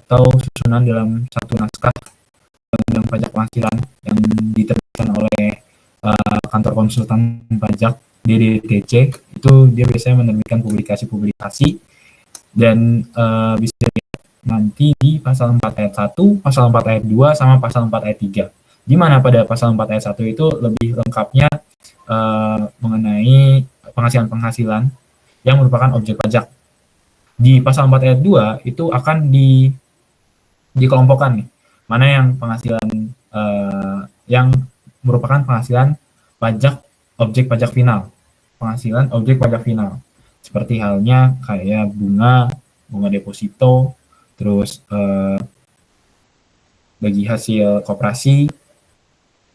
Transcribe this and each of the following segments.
atau susunan dalam satu naskah undang-undang pajak penghasilan yang diterbitkan oleh kantor konsultan pajak DDTC, itu dia biasanya menerbitkan publikasi-publikasi dan bisa dilihat nanti di pasal 4 ayat 1, pasal 4 ayat 2, sama pasal 4 ayat 3. Di mana pada pasal 4 ayat 1 itu lebih lengkapnya mengenai penghasilan-penghasilan yang merupakan objek pajak. Di pasal 4 ayat 2 itu akan dikelompokkan nih, mana yang penghasilan yang merupakan penghasilan pajak objek pajak final, penghasilan objek pajak final, seperti halnya kayak bunga deposito, terus bagi hasil koperasi,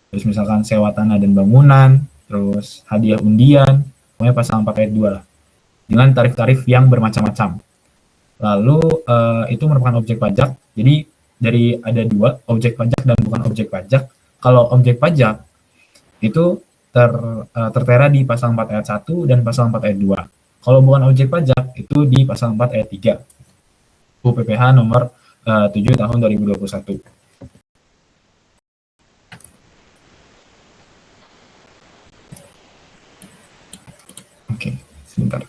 terus misalkan sewa tanah dan bangunan, terus hadiah undian, pokoknya pasal 4 ayat 2 lah, dengan tarif-tarif yang bermacam-macam. Lalu itu merupakan objek pajak. Jadi dari ada dua, objek pajak dan bukan objek pajak. Kalau objek pajak itu tertera di pasal 4 ayat 1 dan pasal 4 ayat 2. Kalau bukan objek pajak itu di pasal 4 ayat 3. UPPH nomor 7 tahun 2021. Oke, sebentar.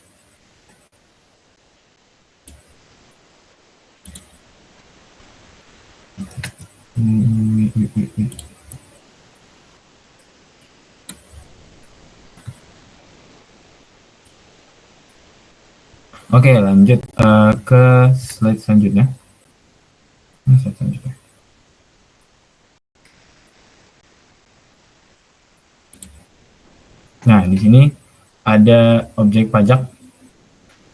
Oke, lanjut ke slide selanjutnya. Nah, di sini ada objek pajak.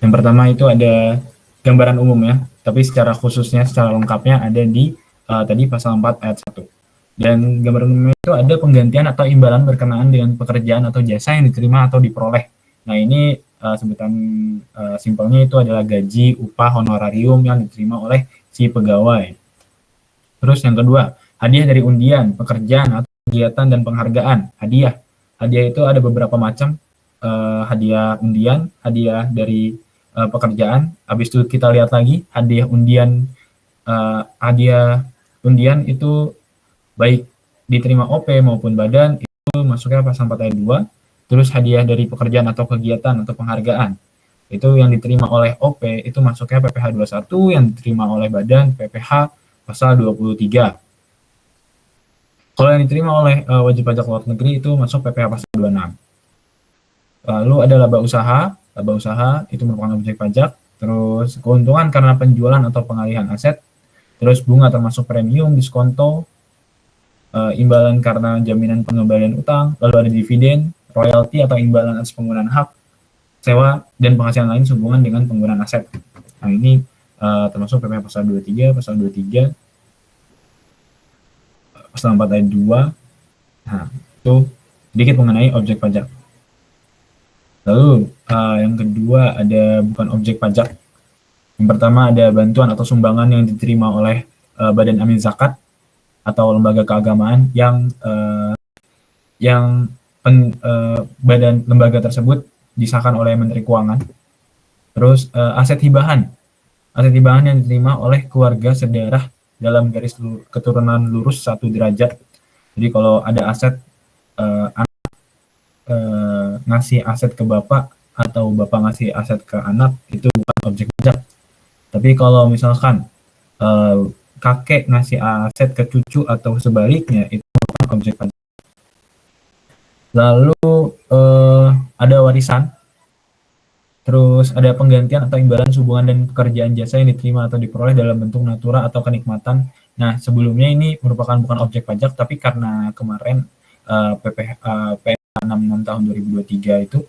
Yang pertama itu ada gambaran umum ya, tapi secara khususnya, secara lengkapnya ada di tadi pasal 4 ayat 1. Dan gambaran umum itu ada penggantian atau imbalan berkenaan dengan pekerjaan atau jasa yang diterima atau diperoleh. Nah, ini sebutan simpelnya itu adalah gaji, upah, honorarium yang diterima oleh si pegawai. Terus yang kedua, hadiah dari undian, pekerjaan atau kegiatan dan penghargaan. Hadiah itu ada beberapa macam, hadiah undian, hadiah dari pekerjaan. Habis itu kita lihat lagi hadiah undian, itu baik diterima OP maupun badan, itu masuknya pasal 4 ayat 2. Terus hadiah dari pekerjaan atau kegiatan atau penghargaan, itu yang diterima oleh OP itu masuknya PPh 21, yang diterima oleh badan PPh pasal 23. Kalau yang diterima oleh wajib pajak luar negeri itu masuk PPh pasal 26. Lalu ada laba usaha itu merupakan objek pajak. Terus keuntungan karena penjualan atau pengalihan aset. Terus bunga termasuk premium, diskonto, imbalan karena jaminan pengembalian utang. Lalu ada dividen, royalti atau imbalan atas penggunaan hak, sewa, dan penghasilan lain sehubungan dengan penggunaan aset. Nah, ini termasuk PPh pasal 23, pasal 23, pasal 4 ayat 2. Nah, itu sedikit mengenai objek pajak. Lalu yang kedua ada bukan objek pajak. Yang pertama ada bantuan atau sumbangan yang diterima oleh Badan Amin Zakat atau lembaga keagamaan yang badan lembaga tersebut disahkan oleh Menteri Keuangan. Terus aset hibahan yang diterima oleh keluarga sedarah dalam garis keturunan lurus 1 derajat. Jadi kalau ada aset anak ngasih aset ke bapak atau bapak ngasih aset ke anak, itu bukan objek pajak. Tapi kalau misalkan kakek ngasih aset ke cucu atau sebaliknya, itu bukan objek pajak. Lalu ada warisan. Terus ada penggantian atau imbalan hubungan dan pekerjaan jasa yang diterima atau diperoleh dalam bentuk natura atau kenikmatan. Nah, sebelumnya ini merupakan bukan objek pajak, tapi karena kemarin PPh 66 tahun 2023 itu,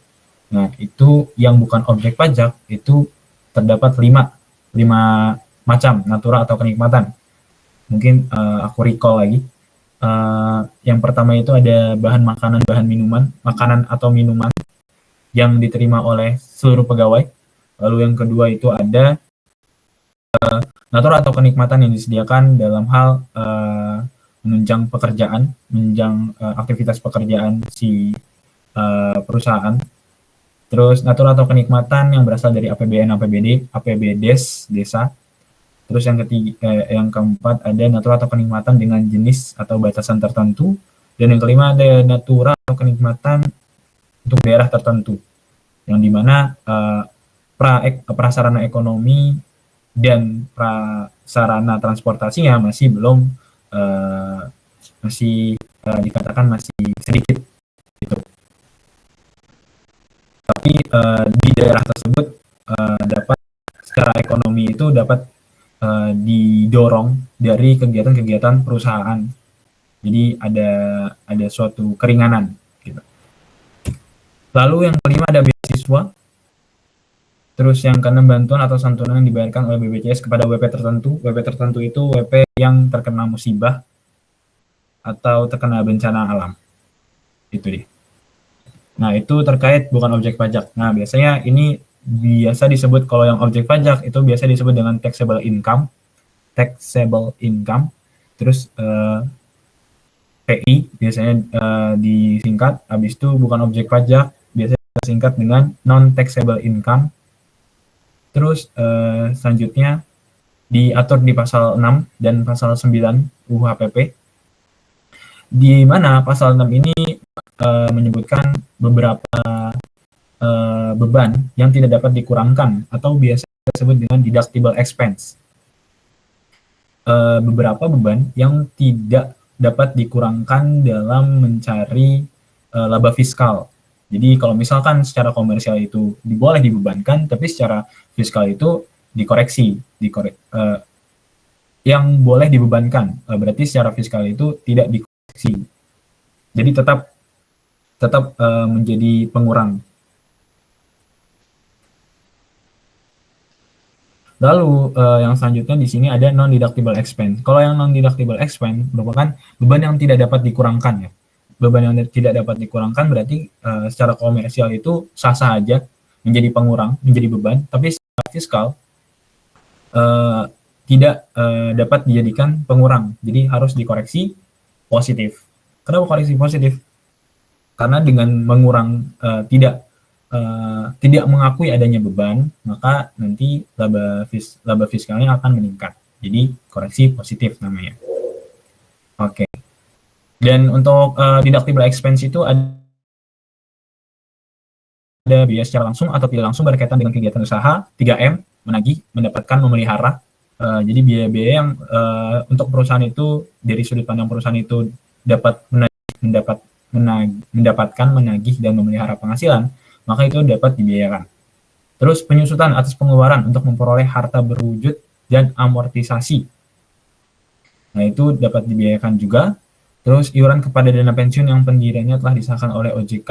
nah itu yang bukan objek pajak itu terdapat 5 macam natura atau kenikmatan. Mungkin aku recall lagi. Yang pertama itu ada bahan makanan, bahan minuman, makanan atau minuman yang diterima oleh seluruh pegawai. Lalu yang kedua itu ada natura atau kenikmatan yang disediakan dalam hal menunjang pekerjaan, menunjang aktivitas pekerjaan si perusahaan. Terus natura atau kenikmatan yang berasal dari APBN, APBD, APBDes desa. Terus yang keempat ada natura atau kenikmatan dengan jenis atau batasan tertentu. Dan yang kelima ada natura atau kenikmatan untuk daerah tertentu, yang dimana prasarana ekonomi dan prasarana transportasinya masih belum dikatakan masih sedikit gitu. Tapi di daerah tersebut dapat secara ekonomi itu dapat didorong dari kegiatan-kegiatan perusahaan. Jadi ada suatu keringanan gitu. Lalu yang kelima ada beasiswa. Terus yang keenam bantuan atau santunan yang dibayarkan oleh BPJS kepada WP tertentu. WP tertentu itu WP yang terkena musibah atau terkena bencana alam. Itu dia. Nah, itu terkait bukan objek pajak. Nah, biasanya ini biasa disebut, kalau yang objek pajak itu biasa disebut dengan taxable income. Terus PI biasanya disingkat. Habis itu bukan objek pajak biasanya disingkat dengan non taxable income. Terus selanjutnya diatur di pasal 6 dan pasal 9 UU HPP, di mana pasal 6 ini menyebutkan beberapa beban yang tidak dapat dikurangkan atau biasa disebut dengan deductible expense. Beberapa beban yang tidak dapat dikurangkan dalam mencari laba fiskal. Jadi kalau misalkan secara komersial itu boleh dibebankan, tapi secara fiskal itu dikoreksi. Yang boleh dibebankan, berarti secara fiskal itu tidak dikoreksi. Jadi tetap menjadi pengurang. Lalu yang selanjutnya di sini ada non-deductible expense. Kalau yang non-deductible expense merupakan beban yang tidak dapat dikurangkan ya. Beban yang tidak dapat dikurangkan berarti secara komersial itu sah-sah aja menjadi pengurang, menjadi beban, tapi secara fiskal tidak dapat dijadikan pengurang. Jadi harus dikoreksi positif. Kenapa koreksi positif? Karena dengan mengurang tidak mengakui adanya beban, maka nanti laba fiskalnya akan meningkat. Jadi koreksi positif namanya. Oke. Dan untuk deductible expense itu ada biaya secara langsung atau tidak langsung berkaitan dengan kegiatan usaha, 3M, menagih, mendapatkan, memelihara. Jadi biaya-biaya yang untuk perusahaan itu, dari sudut pandang perusahaan itu dapat mendapatkan, menagih, dan memelihara penghasilan, maka itu dapat dibiayakan. Terus penyusutan atas pengeluaran untuk memperoleh harta berwujud dan amortisasi. Nah, itu dapat dibiayakan juga. Terus iuran kepada dana pensiun yang pendiriannya telah disahkan oleh OJK.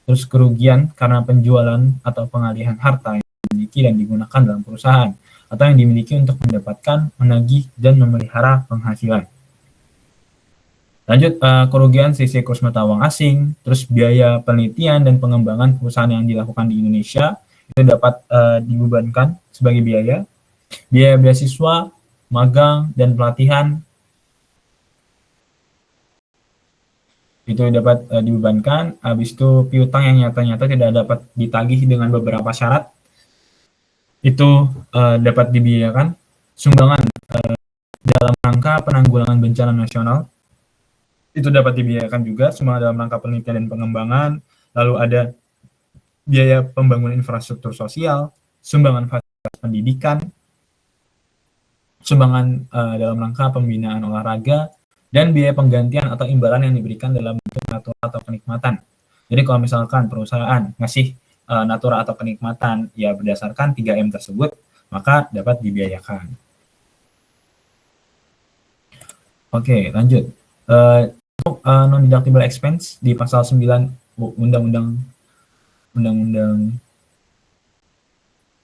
Terus kerugian karena penjualan atau pengalihan harta yang dimiliki dan digunakan dalam perusahaan, atau yang dimiliki untuk mendapatkan, menagih, dan memelihara penghasilan. Lanjut, kerugian sisi kurs mata uang asing, terus biaya penelitian dan pengembangan perusahaan yang dilakukan di Indonesia, itu dapat dibebankan sebagai biaya beasiswa, magang, dan pelatihan, itu dapat dibebankan. Habis itu piutang yang nyata-nyata tidak dapat ditagih dengan beberapa syarat, itu dapat dibiayakan. Sumbangan dalam rangka penanggulangan bencana nasional, itu dapat dibiayakan juga, semua dalam rangka penelitian dan pengembangan. Lalu ada biaya pembangunan infrastruktur sosial, sumbangan fasilitas pendidikan, sumbangan dalam rangka pembinaan olahraga, dan biaya penggantian atau imbalan yang diberikan dalam bentuk natura atau kenikmatan. Jadi kalau misalkan perusahaan ngasih natura atau kenikmatan ya berdasarkan 3M tersebut, maka dapat dibiayakan. Oke, lanjut. Untuk non-deductible expense di pasal 9 Undang-Undang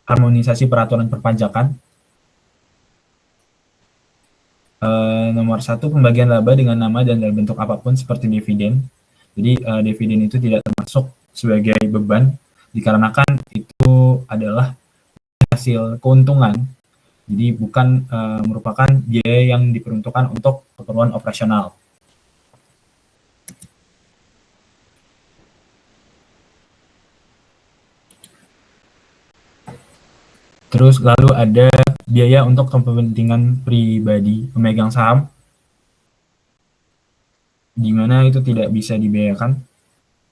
Harmonisasi Peraturan Perpajakan, nomor 1, pembagian laba dengan nama dan dalam bentuk apapun seperti dividen. Jadi dividen itu tidak termasuk sebagai beban dikarenakan itu adalah hasil keuntungan. Jadi bukan merupakan biaya yang diperuntukkan untuk keperluan operasional. Terus lalu ada biaya untuk kepentingan pribadi pemegang saham, di mana itu tidak bisa dibiayakan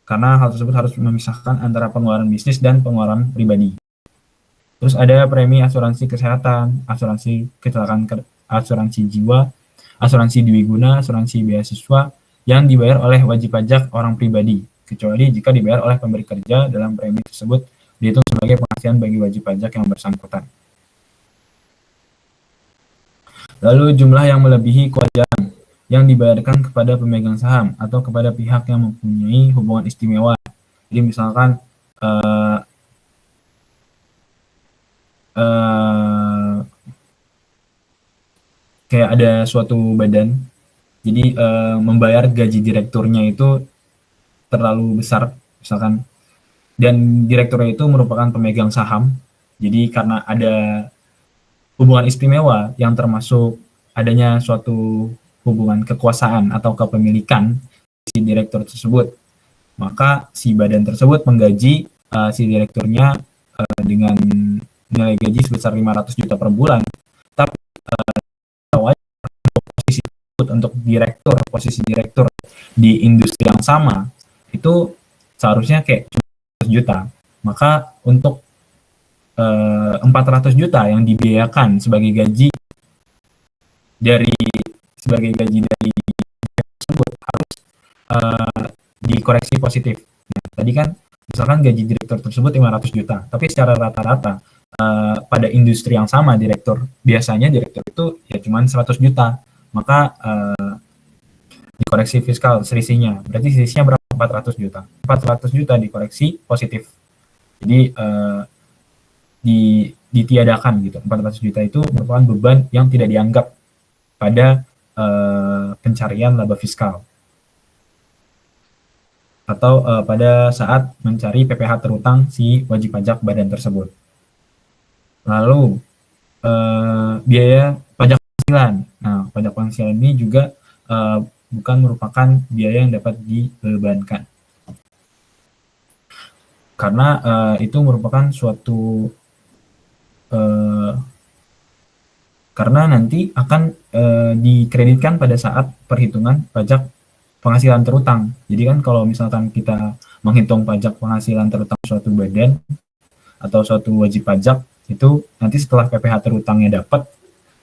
karena hal tersebut harus memisahkan antara pengeluaran bisnis dan pengeluaran pribadi. Terus ada premi asuransi kesehatan, asuransi kecelakaan, asuransi jiwa, asuransi dwiguna, asuransi beasiswa yang dibayar oleh wajib pajak orang pribadi, kecuali jika dibayar oleh pemberi kerja. Dalam premi tersebut dihitung sebagai penghasilan bagi wajib pajak yang bersangkutan. Lalu jumlah yang melebihi kewajaran yang dibayarkan kepada pemegang saham atau kepada pihak yang mempunyai hubungan istimewa. Jadi misalkan kayak ada suatu badan, jadi membayar gaji direkturnya itu terlalu besar, misalkan, dan direkturnya itu merupakan pemegang saham. Jadi karena ada hubungan istimewa yang termasuk adanya suatu hubungan kekuasaan atau kepemilikan si direktur tersebut, maka si badan tersebut menggaji si direkturnya dengan nilai gaji sebesar 500 juta per bulan. Tapi posisi untuk posisi direktur di industri yang sama itu seharusnya kayak 100 juta. Maka untuk 400 juta yang dibiayakan sebagai gaji dari tersebut harus dikoreksi positif. Nah, tadi kan misalkan gaji direktur tersebut 500 juta, tapi secara rata-rata pada industri yang sama biasanya direktur itu ya cuma 100 juta. Maka dikoreksi fiskal selisihnya. Berarti selisihnya berapa? 400 juta. 400 juta dikoreksi positif. Jadi ditiadakan gitu. 400 juta itu merupakan beban yang tidak dianggap pada pencarian laba fiskal atau pada saat mencari PPh terutang si wajib pajak badan tersebut. Lalu biaya pajak penghasilan. Nah, pajak penghasilan ini juga bukan merupakan biaya yang dapat dibebankan karena itu merupakan suatu karena nanti akan dikreditkan pada saat perhitungan pajak penghasilan terutang. Jadi kan kalau misalkan kita menghitung pajak penghasilan terutang suatu badan atau suatu wajib pajak, itu nanti setelah PPh terutangnya dapat,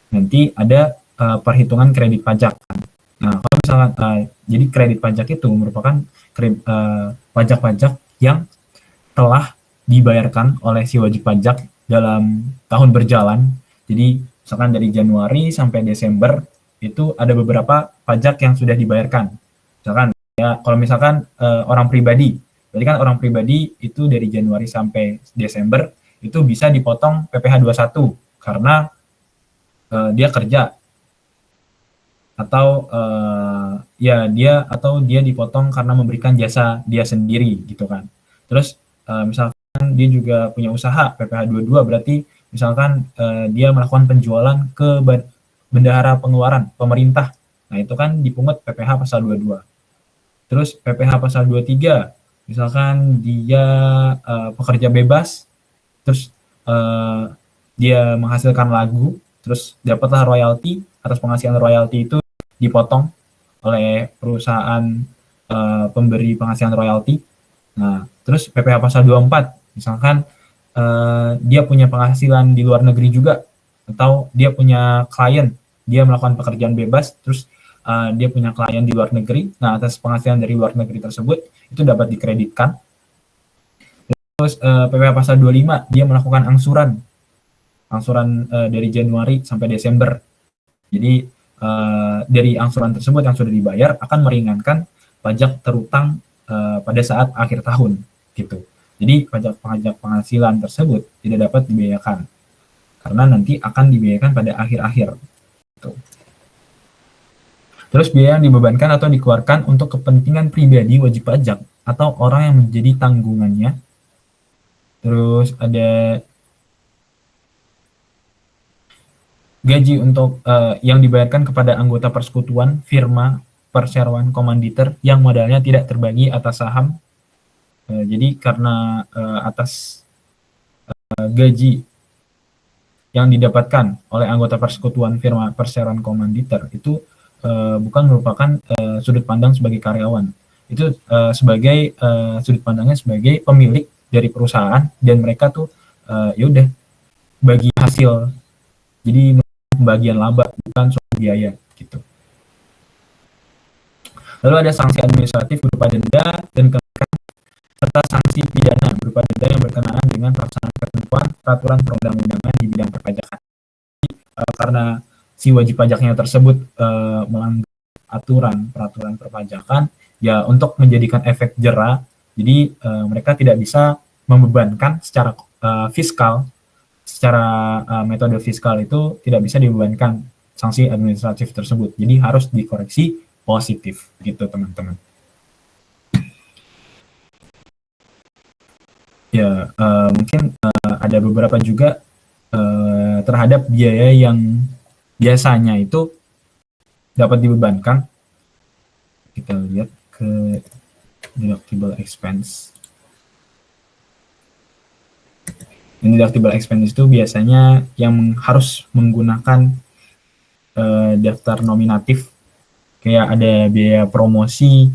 nanti ada perhitungan kredit pajak. Nah, kalau misalkan jadi kredit pajak itu merupakan pajak-pajak yang telah dibayarkan oleh si wajib pajak dalam tahun berjalan. Jadi misalkan dari Januari sampai Desember itu ada beberapa pajak yang sudah dibayarkan. Misalkan ya kalau misalkan orang pribadi, berarti kan orang pribadi itu dari Januari sampai Desember itu bisa dipotong PPh 21 karena dia kerja atau dia dipotong karena memberikan jasa dia sendiri gitu kan. Terus misalkan dia juga punya usaha, PPh 22 berarti misalkan dia melakukan penjualan ke bendahara pengeluaran pemerintah. Nah, itu kan dipungut PPh pasal 22. Terus PPh pasal 23, misalkan dia pekerja bebas, terus dia menghasilkan lagu, terus dapatlah royalti, atas penghasilan royalti itu dipotong oleh perusahaan pemberi penghasilan royalti. Nah, terus PPh pasal 24, misalkan dia punya penghasilan di luar negeri juga, atau dia punya klien, dia melakukan pekerjaan bebas, terus dia punya klien di luar negeri, nah atas penghasilan dari luar negeri tersebut, itu dapat dikreditkan. Terus PPh pasal 25, dia melakukan angsuran dari Januari sampai Desember. Jadi dari angsuran tersebut yang sudah dibayar akan meringankan pajak terutang pada saat akhir tahun gitu. Jadi pajak penghasilan tersebut tidak dapat dibiayakan karena nanti akan dibiayakan pada akhir-akhir gitu. Terus biaya yang dibebankan atau dikeluarkan untuk kepentingan pribadi wajib pajak atau orang yang menjadi tanggungannya. Terus ada gaji untuk yang dibayarkan kepada anggota persekutuan, firma, perseroan, komanditer yang modalnya tidak terbagi atas saham. Jadi karena atas gaji yang didapatkan oleh anggota persekutuan firma perseroan komanditer itu bukan merupakan sudut pandang sebagai karyawan, itu sebagai sudut pandangnya sebagai pemilik dari perusahaan, dan mereka tuh ya udah bagi hasil, jadi pembagian laba bukan soal biaya gitu. Lalu ada sanksi administratif berupa denda dan serta sanksi pidana berupa denda yang berkenaan dengan pelaksanaan ketentuan peraturan perundang-undangan di bidang perpajakan. Karena si wajib pajaknya tersebut melanggar aturan peraturan perpajakan, ya untuk menjadikan efek jera, jadi mereka tidak bisa membebankan secara fiskal, secara metode fiskal itu tidak bisa dibebankan sanksi administratif tersebut, jadi harus dikoreksi positif gitu teman-teman. Ya, mungkin ada beberapa juga terhadap biaya yang biasanya itu dapat dibebankan. Kita lihat ke deductible expense. Deductible expense itu biasanya yang harus menggunakan daftar nominatif, kayak ada biaya promosi,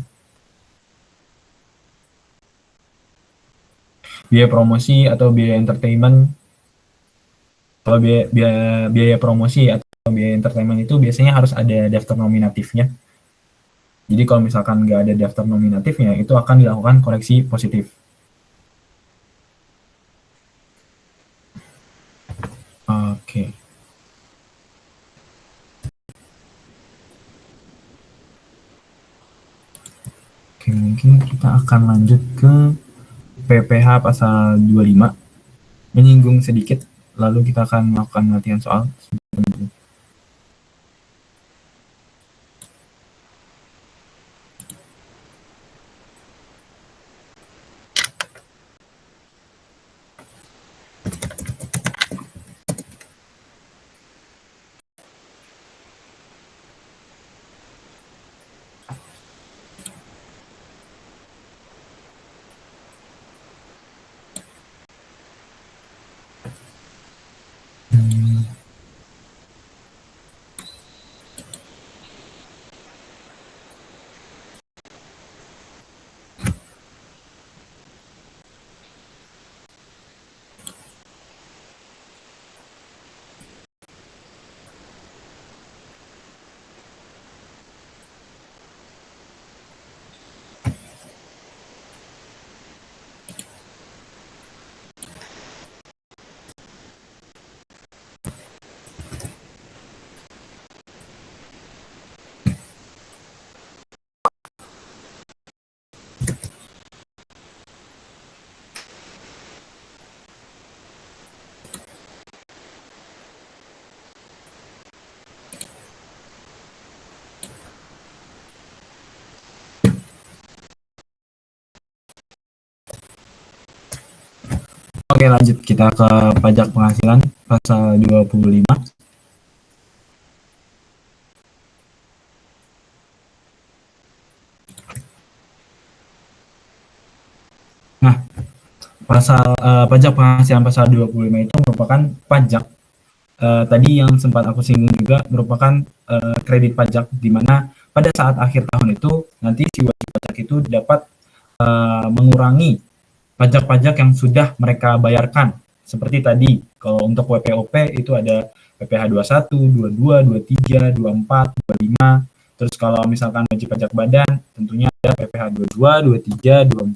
atau biaya entertainment. Kalau biaya promosi atau biaya entertainment itu biasanya harus ada daftar nominatifnya. Jadi kalau misalkan nggak ada daftar nominatifnya, itu akan dilakukan koreksi positif. Oke. Oke, mungkin kita akan lanjut ke PPH pasal 25, menyinggung sedikit, lalu kita akan melakukan latihan soal. Oke, lanjut kita ke pajak penghasilan pasal 25. Nah, pajak penghasilan pasal 25 itu merupakan pajak tadi yang sempat aku singgung juga, merupakan kredit pajak, di mana pada saat akhir tahun itu nanti si wajib pajak itu dapat mengurangi pajak-pajak yang sudah mereka bayarkan. Seperti tadi, kalau untuk WPOP itu ada PPh 21, 22, 23, 24, 25. Terus kalau misalkan wajib pajak badan, tentunya ada PPh 22, 23, 24,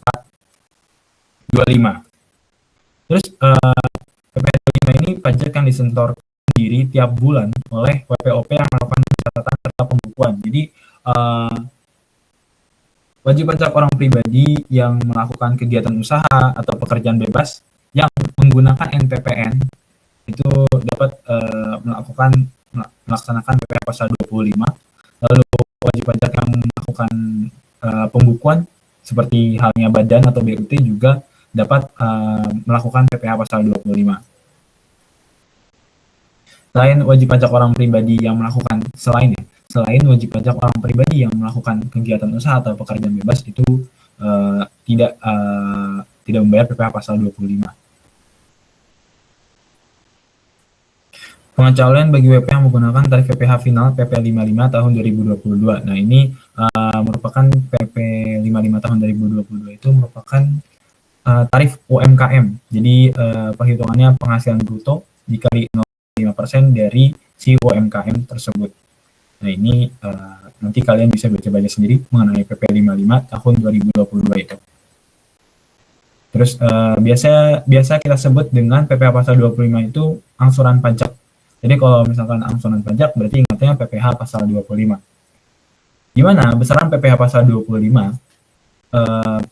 25. Terus PPh 25 ini pajak yang disetorkan sendiri tiap bulan oleh WPOP yang melakukan pencatatan serta pembukuan. Jadi wajib pajak orang pribadi yang melakukan kegiatan usaha atau pekerjaan bebas yang menggunakan NPPN itu dapat melaksanakan PPh pasal 25. Lalu wajib pajak yang melakukan pembukuan seperti halnya badan atau BUT juga dapat melakukan PPh pasal 25. Selain wajib pajak orang pribadi yang melakukan selain wajib pajak orang pribadi yang melakukan kegiatan usaha atau pekerjaan bebas itu tidak membayar PPh pasal 25. Pengecualian bagi WP yang menggunakan tarif PPh final PP 55 tahun 2022. Nah, ini merupakan PP 55 tahun 2022 itu merupakan tarif UMKM. Jadi perhitungannya penghasilan bruto dikali 0,5% dari si UMKM tersebut. Nah, ini nanti kalian bisa baca-baca sendiri mengenai PP 55 tahun 2022 itu. Terus biasa kita sebut dengan PPh pasal 25 itu angsuran pajak. Jadi kalau misalkan angsuran pajak berarti ingatnya PPh pasal 25. Gimana besaran PPh pasal 25?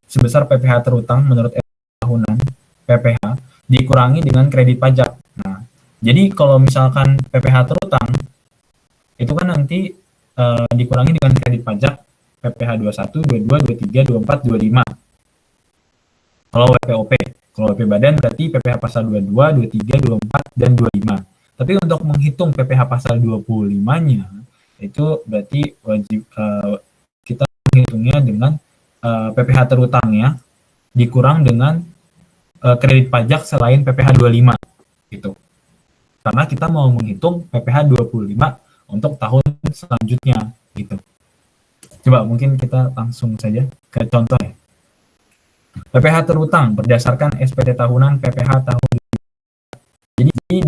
Sebesar PPh terutang menurut tahunan PPh dikurangi dengan kredit pajak. Nah, jadi kalau misalkan PPh terutang itu kan nanti dikurangi dengan kredit pajak PPh 21, 22, 23, 24, 25. Kalau WPOP, kalau WP badan berarti PPh pasal 22, 23, 24, dan 25. Tapi untuk menghitung PPh pasal 25-nya, itu berarti wajib kita menghitungnya dengan PPh terutangnya dikurang dengan kredit pajak selain PPh 25 gitu. Karena kita mau menghitung PPh 25 untuk tahun selanjutnya gitu. Coba mungkin kita langsung saja ke contoh ya. PPh terutang berdasarkan SPT tahunan PPh tahun. Jadi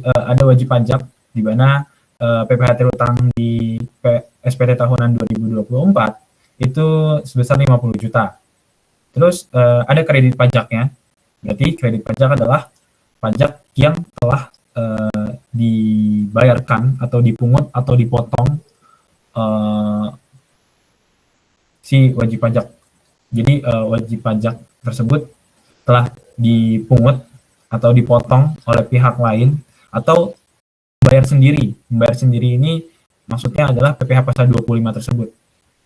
ada wajib pajak di mana PPh terutang di SPT tahunan 2024 itu sebesar 50 juta. Terus ada kredit pajaknya. Berarti kredit pajak adalah pajak yang telah dibayarkan atau dipungut atau dipotong si wajib pajak. Jadi wajib pajak tersebut telah dipungut atau dipotong oleh pihak lain atau membayar sendiri. Membayar sendiri ini maksudnya adalah PPh pasal 25 tersebut.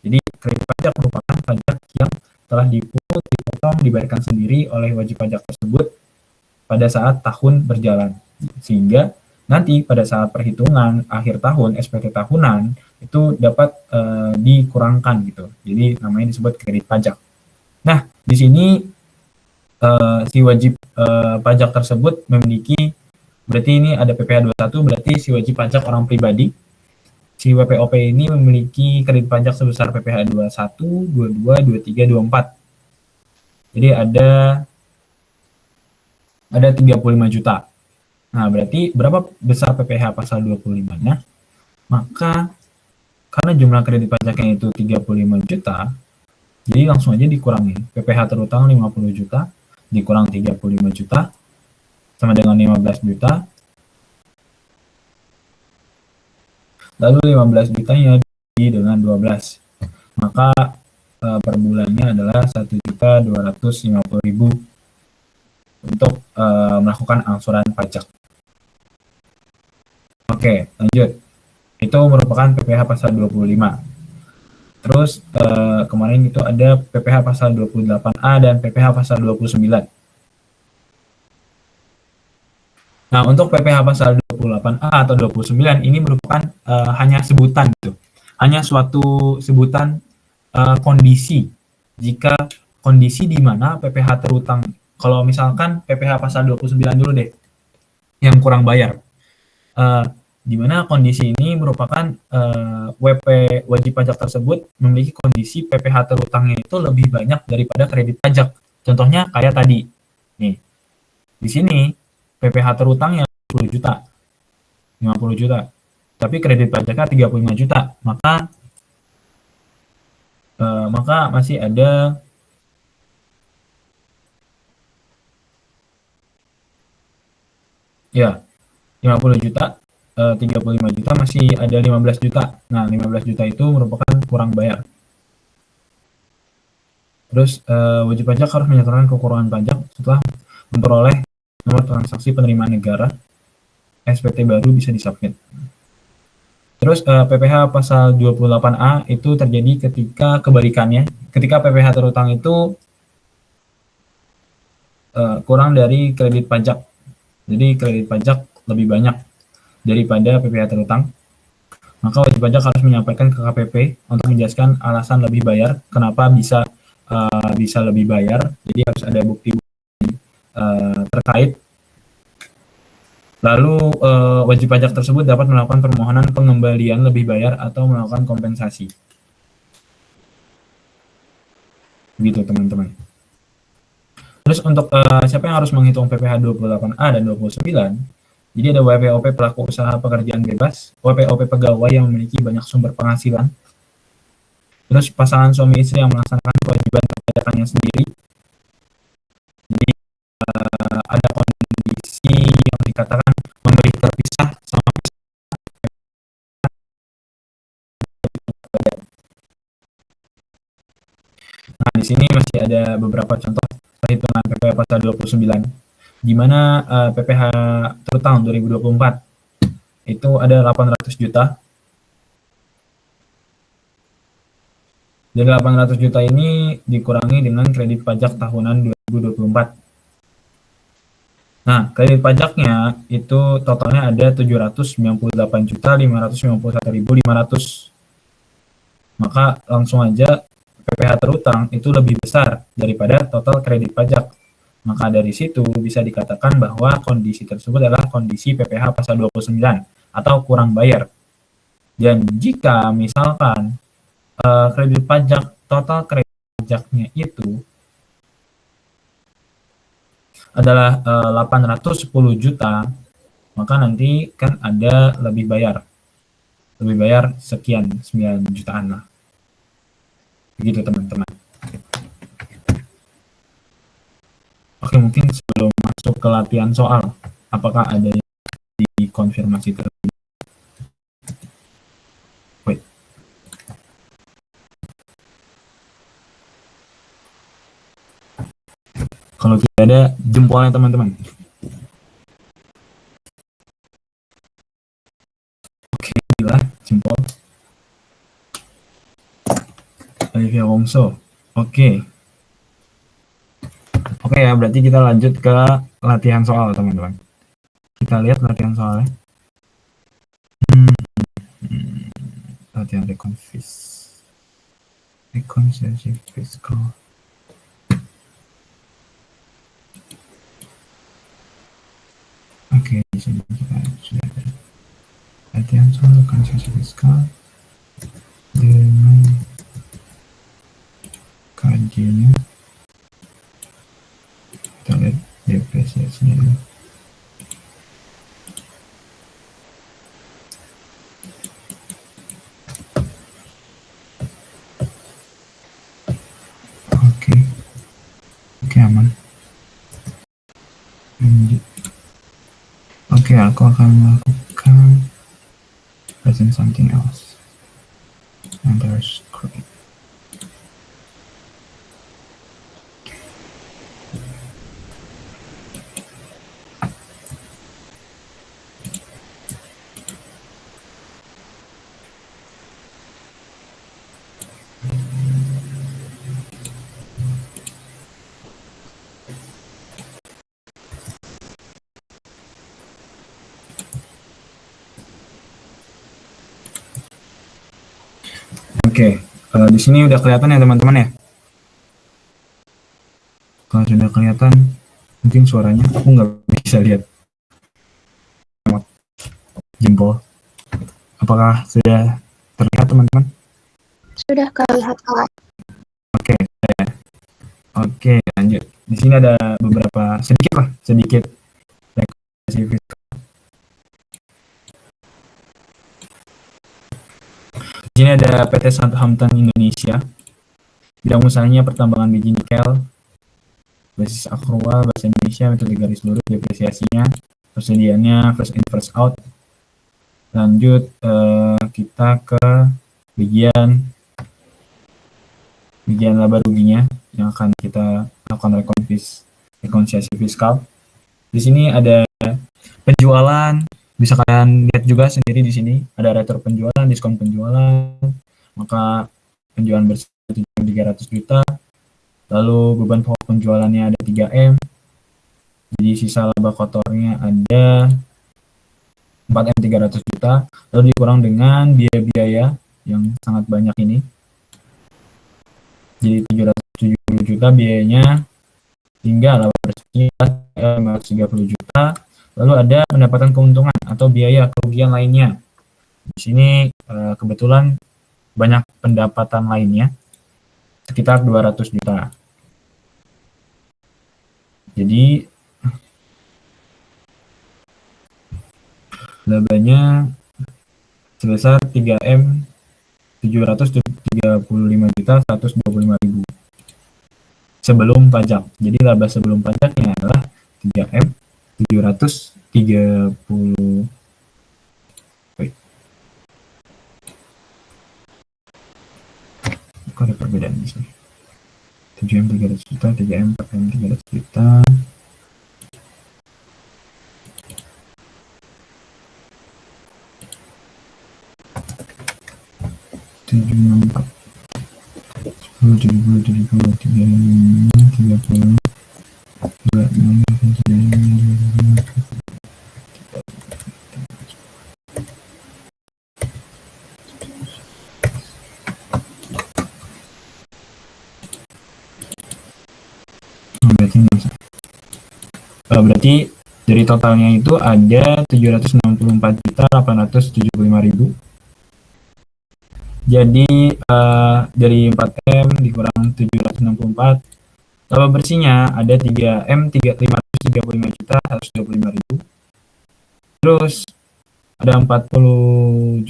Jadi kredit pajak merupakan pajak yang telah dipungut, dipotong, dibayarkan sendiri oleh wajib pajak tersebut pada saat tahun berjalan. Sehingga nanti pada saat perhitungan akhir tahun, SPT tahunan, itu dapat dikurangkan gitu. Jadi namanya disebut kredit pajak. Nah, di sini si wajib pajak tersebut memiliki, berarti ini ada PPh 21, berarti si wajib pajak orang pribadi. Si WPOP ini memiliki kredit pajak sebesar PPh 21, 22, 23, 24. Jadi ada 35 juta. Nah, berarti berapa besar PPh pasal 25-nya? Maka karena jumlah kredit pajaknya itu 35 juta, jadi langsung aja dikurangi. PPh terutang 50 juta, dikurang 35 juta, sama dengan 15 juta. Lalu 15 jutanya dibagi dengan 12. Maka per bulannya adalah 1.250.000 untuk melakukan angsuran pajak. Oke, lanjut. Itu merupakan PPh pasal 25. Terus kemarin itu ada PPh pasal 28A dan PPh pasal 29. Nah, untuk PPh pasal 28A atau 29 ini merupakan hanya sebutan gitu. Hanya suatu sebutan kondisi. Jika kondisi di mana PPh terutang, kalau misalkan PPh pasal 29 dulu deh, yang kurang bayar. Di mana kondisi ini merupakan WP wajib pajak tersebut memiliki kondisi PPh terutangnya itu lebih banyak daripada kredit pajak. Contohnya kayak tadi. Nih. Di sini PPh terutangnya 10 juta. 50 juta. Tapi kredit pajaknya 35 juta. Maka masih ada ya 50 juta, 35 juta, masih ada 15 juta. Nah, 15 juta itu merupakan kurang bayar. Terus wajib pajak harus menyatakan kekurangan pajak setelah memperoleh nomor transaksi penerimaan negara. SPT baru bisa disubmit. Terus PPh pasal 28A itu terjadi ketika kebalikannya. Ketika PPh terutang itu kurang dari kredit pajak. Jadi kredit pajak lebih banyak daripada PPh terutang, maka wajib pajak harus menyampaikan ke KPP untuk menjelaskan alasan lebih bayar, kenapa bisa lebih bayar. Jadi harus ada bukti terkait. Lalu wajib pajak tersebut dapat melakukan permohonan pengembalian lebih bayar atau melakukan kompensasi. Begitu teman-teman. Terus untuk siapa yang harus menghitung PPh 28A dan 29, jadi ada WPOP pelaku usaha pekerjaan bebas, WPOP pegawai yang memiliki banyak sumber penghasilan, terus pasangan suami istri yang melaksanakan kewajiban perpajakannya sendiri. Jadi ada kondisi yang dikatakan memberi terpisah sama Nah, di sini masih ada beberapa contoh perhitungan PPh pasal 29, di mana PPh terutang tahun 2024 itu ada 800 juta. Dan 800 juta ini dikurangi dengan kredit pajak tahunan 2024. Nah, kredit pajaknya itu totalnya ada 798.591.500. Maka langsung aja PPh terutang itu lebih besar daripada total kredit pajak. Maka dari situ bisa dikatakan bahwa kondisi tersebut adalah kondisi PPh pasal 29 atau kurang bayar. Dan jika misalkan kredit pajak, total kredit pajaknya itu adalah 810 juta, maka nanti kan ada lebih bayar sekian 9 jutaan lah. Begitu teman-teman. Oke, mungkin sebelum masuk ke latihan soal, apakah ada yang dikonfirmasi terlebih? Wait. Kalau tidak ada, jempolnya teman-teman. Oke, gila, jempol. Olivia Wongso. Oke. Oke ya, berarti kita lanjut ke latihan soal, teman-teman. Kita lihat latihan soalnya. Latihan reconciliation fiscal. Oke, di sini kita sudah ada latihan soal reconciliation fiscal dengan kajiannya. Kita lihat depresiasinya dulu. Oke, aman. Lanjut. Oke, aku akan melakukan present something else. Enter screen. Oke, di sini udah kelihatan ya teman-teman ya. Kalau sudah kelihatan, mungkin suaranya aku nggak bisa lihat. Jempol. Apakah sudah terlihat teman-teman? Sudah terlihat Kak. Oke, lanjut. Di sini ada beberapa sedikit rekomendasi fiskal. Di sini ada PT Southampton Indonesia, bidang usahanya pertambangan biji nikel, basis akrual bahasa Indonesia, metode garis lurus, depresiasinya, persediaannya first in first out. Lanjut kita ke bagian laba ruginya yang akan kita lakukan rekonsiliasi fiskal. Di sini ada penjualan, bisa kalian lihat juga sendiri di sini ada retro penjualan, diskon penjualan, maka penjualan bersih 300 juta, lalu beban pokok penjualannya ada 3M, jadi sisa laba kotornya ada 4M 300 juta, lalu dikurang dengan biaya-biaya yang sangat banyak ini, jadi 770 juta biayanya, hingga laba bersihnya 530 juta, Lalu ada pendapatan keuntungan atau biaya kerugian lainnya. Di sini kebetulan banyak pendapatan lainnya, sekitar 200 juta. Jadi labanya sebesar 3M 735.125.000 sebelum pajak. Jadi laba sebelum pajaknya adalah 3M 730. Kok ada perbedaan di sini? 7M 300 juta, 3M 4M 300 juta. Tujuh enam empat, 10, 70, 30, 26. Berarti dari totalnya itu ada 764.875.000. Jadi dari 4M dikurang 764, laba bersihnya ada 3M 535.125.000. Terus ada 40.500.000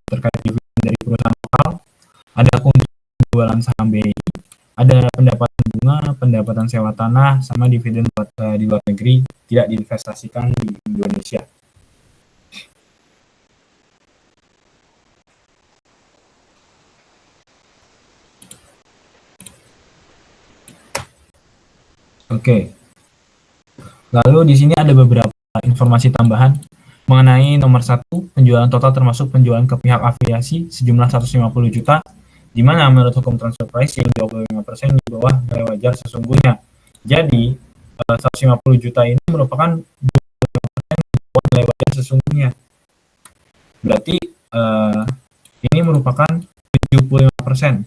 terkait dividen dari perusahaan lokal, ada keuntungan jualan saham BI, ada pendapatan bunga, pendapatan sewa tanah, sama dividen buat di luar negeri tidak diinvestasikan di Indonesia. Oke. Lalu di sini ada beberapa informasi tambahan mengenai nomor 1, penjualan total termasuk penjualan ke pihak afiliasi sejumlah 150 juta, di mana menurut hukum transfer pricing 25% di bawah nilai wajar sesungguhnya. Jadi 150 juta ini merupakan 25% di bawah nilai wajar sesungguhnya. Berarti ini merupakan 75%.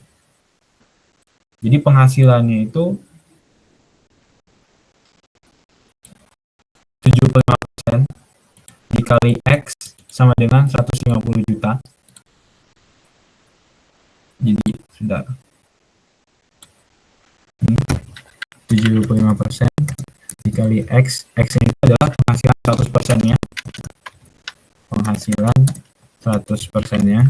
Jadi penghasilannya itu 75% dikali X sama dengan 150 juta. Jadi sudah 75% dikali X. X ini adalah penghasilan 100%-nya. Penghasilan 100%-nya.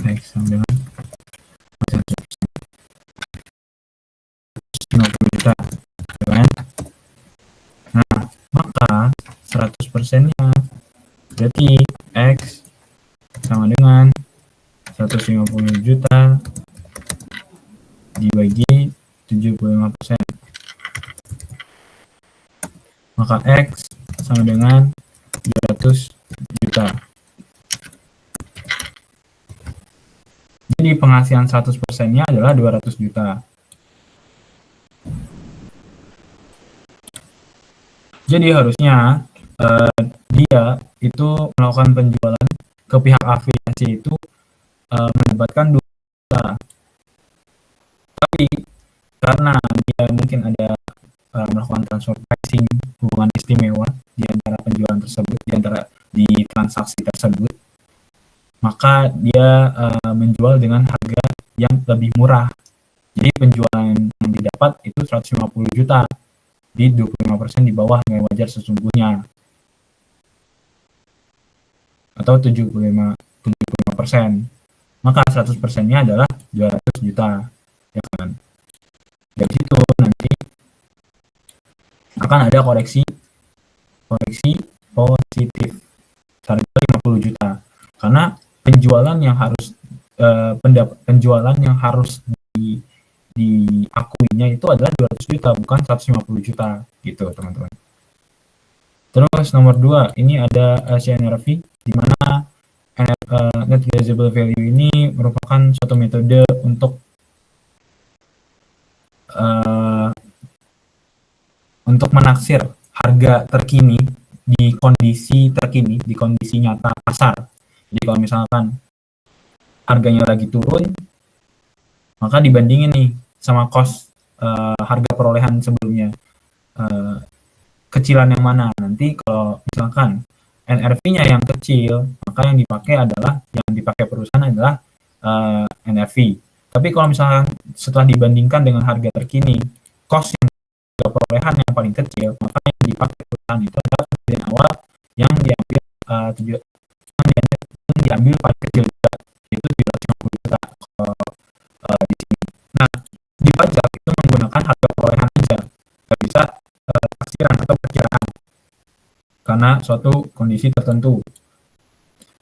X sama dengan 150 juta, kan? Nah, maka 100%-nya berarti X sama dengan 150 juta dibagi 75%. Maka X sama dengan 200 juta. Jadi penghasilan 100%-nya adalah 200 juta. Jadi harusnya dia itu melakukan penjualan ke pihak afiliasi itu mendapatkan 2 juta. Tapi karena dia mungkin ada melakukan transfer pricing, hubungan istimewa di antara penjualan tersebut, di transaksi tersebut, maka dia menjual dengan harga yang lebih murah. Jadi penjualan yang didapat itu 150 juta, di 25% di bawah nilai wajar sesungguhnya, atau 75%. Maka 100%-nya adalah 200 juta, ya kan? Dari situ nanti akan ada koreksi positif harga 50 juta, karena penjualan yang harus diakuinya itu adalah 200 juta, bukan 150 juta, gitu teman-teman. Terus nomor 2, ini ada CNRV, di mana net realizable value ini merupakan suatu metode untuk menaksir harga terkini di kondisi nyata pasar. Jadi kalau misalkan harganya lagi turun, maka dibandingin nih sama cost harga perolehan sebelumnya. Kecilan yang mana? Nanti kalau misalkan NRV-nya yang kecil, maka yang dipakai perusahaan adalah NRV. Tapi kalau misalkan setelah dibandingkan dengan harga terkini, cost yang perolehan yang paling kecil, maka yang dipakai perusahaan itu adalah kejadian awal yang diambil paling kecil juga, yaitu 750 juta di sini. Nah, di pajak itu menggunakan harga perolehan aja, nggak bisa taksiran atau perkiraan karena suatu kondisi tertentu.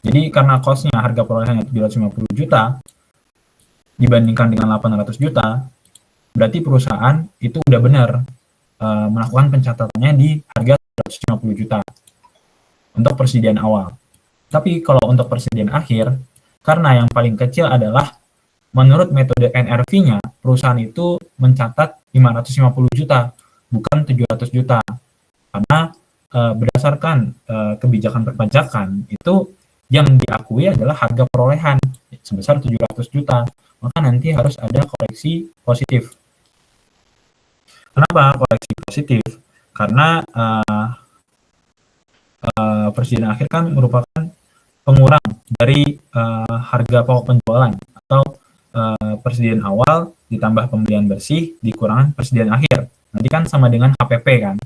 Jadi karena cost-nya harga perolehannya 750 juta dibandingkan dengan 800 juta, berarti perusahaan itu udah benar melakukan pencatatannya di harga 150 juta untuk persediaan awal. Tapi kalau untuk persediaan akhir, karena yang paling kecil adalah menurut metode NRV-nya, perusahaan itu mencatat 550 juta, bukan 700 juta. Karena berdasarkan kebijakan perpajakan, itu yang diakui adalah harga perolehan sebesar 700 juta. Maka nanti harus ada koreksi positif. Kenapa koreksi positif? Karena persediaan akhir kan merupakan pengurang dari harga pokok penjualan atau persediaan awal ditambah pembelian bersih dikurangan persediaan akhir. Nanti kan sama dengan HPP kan?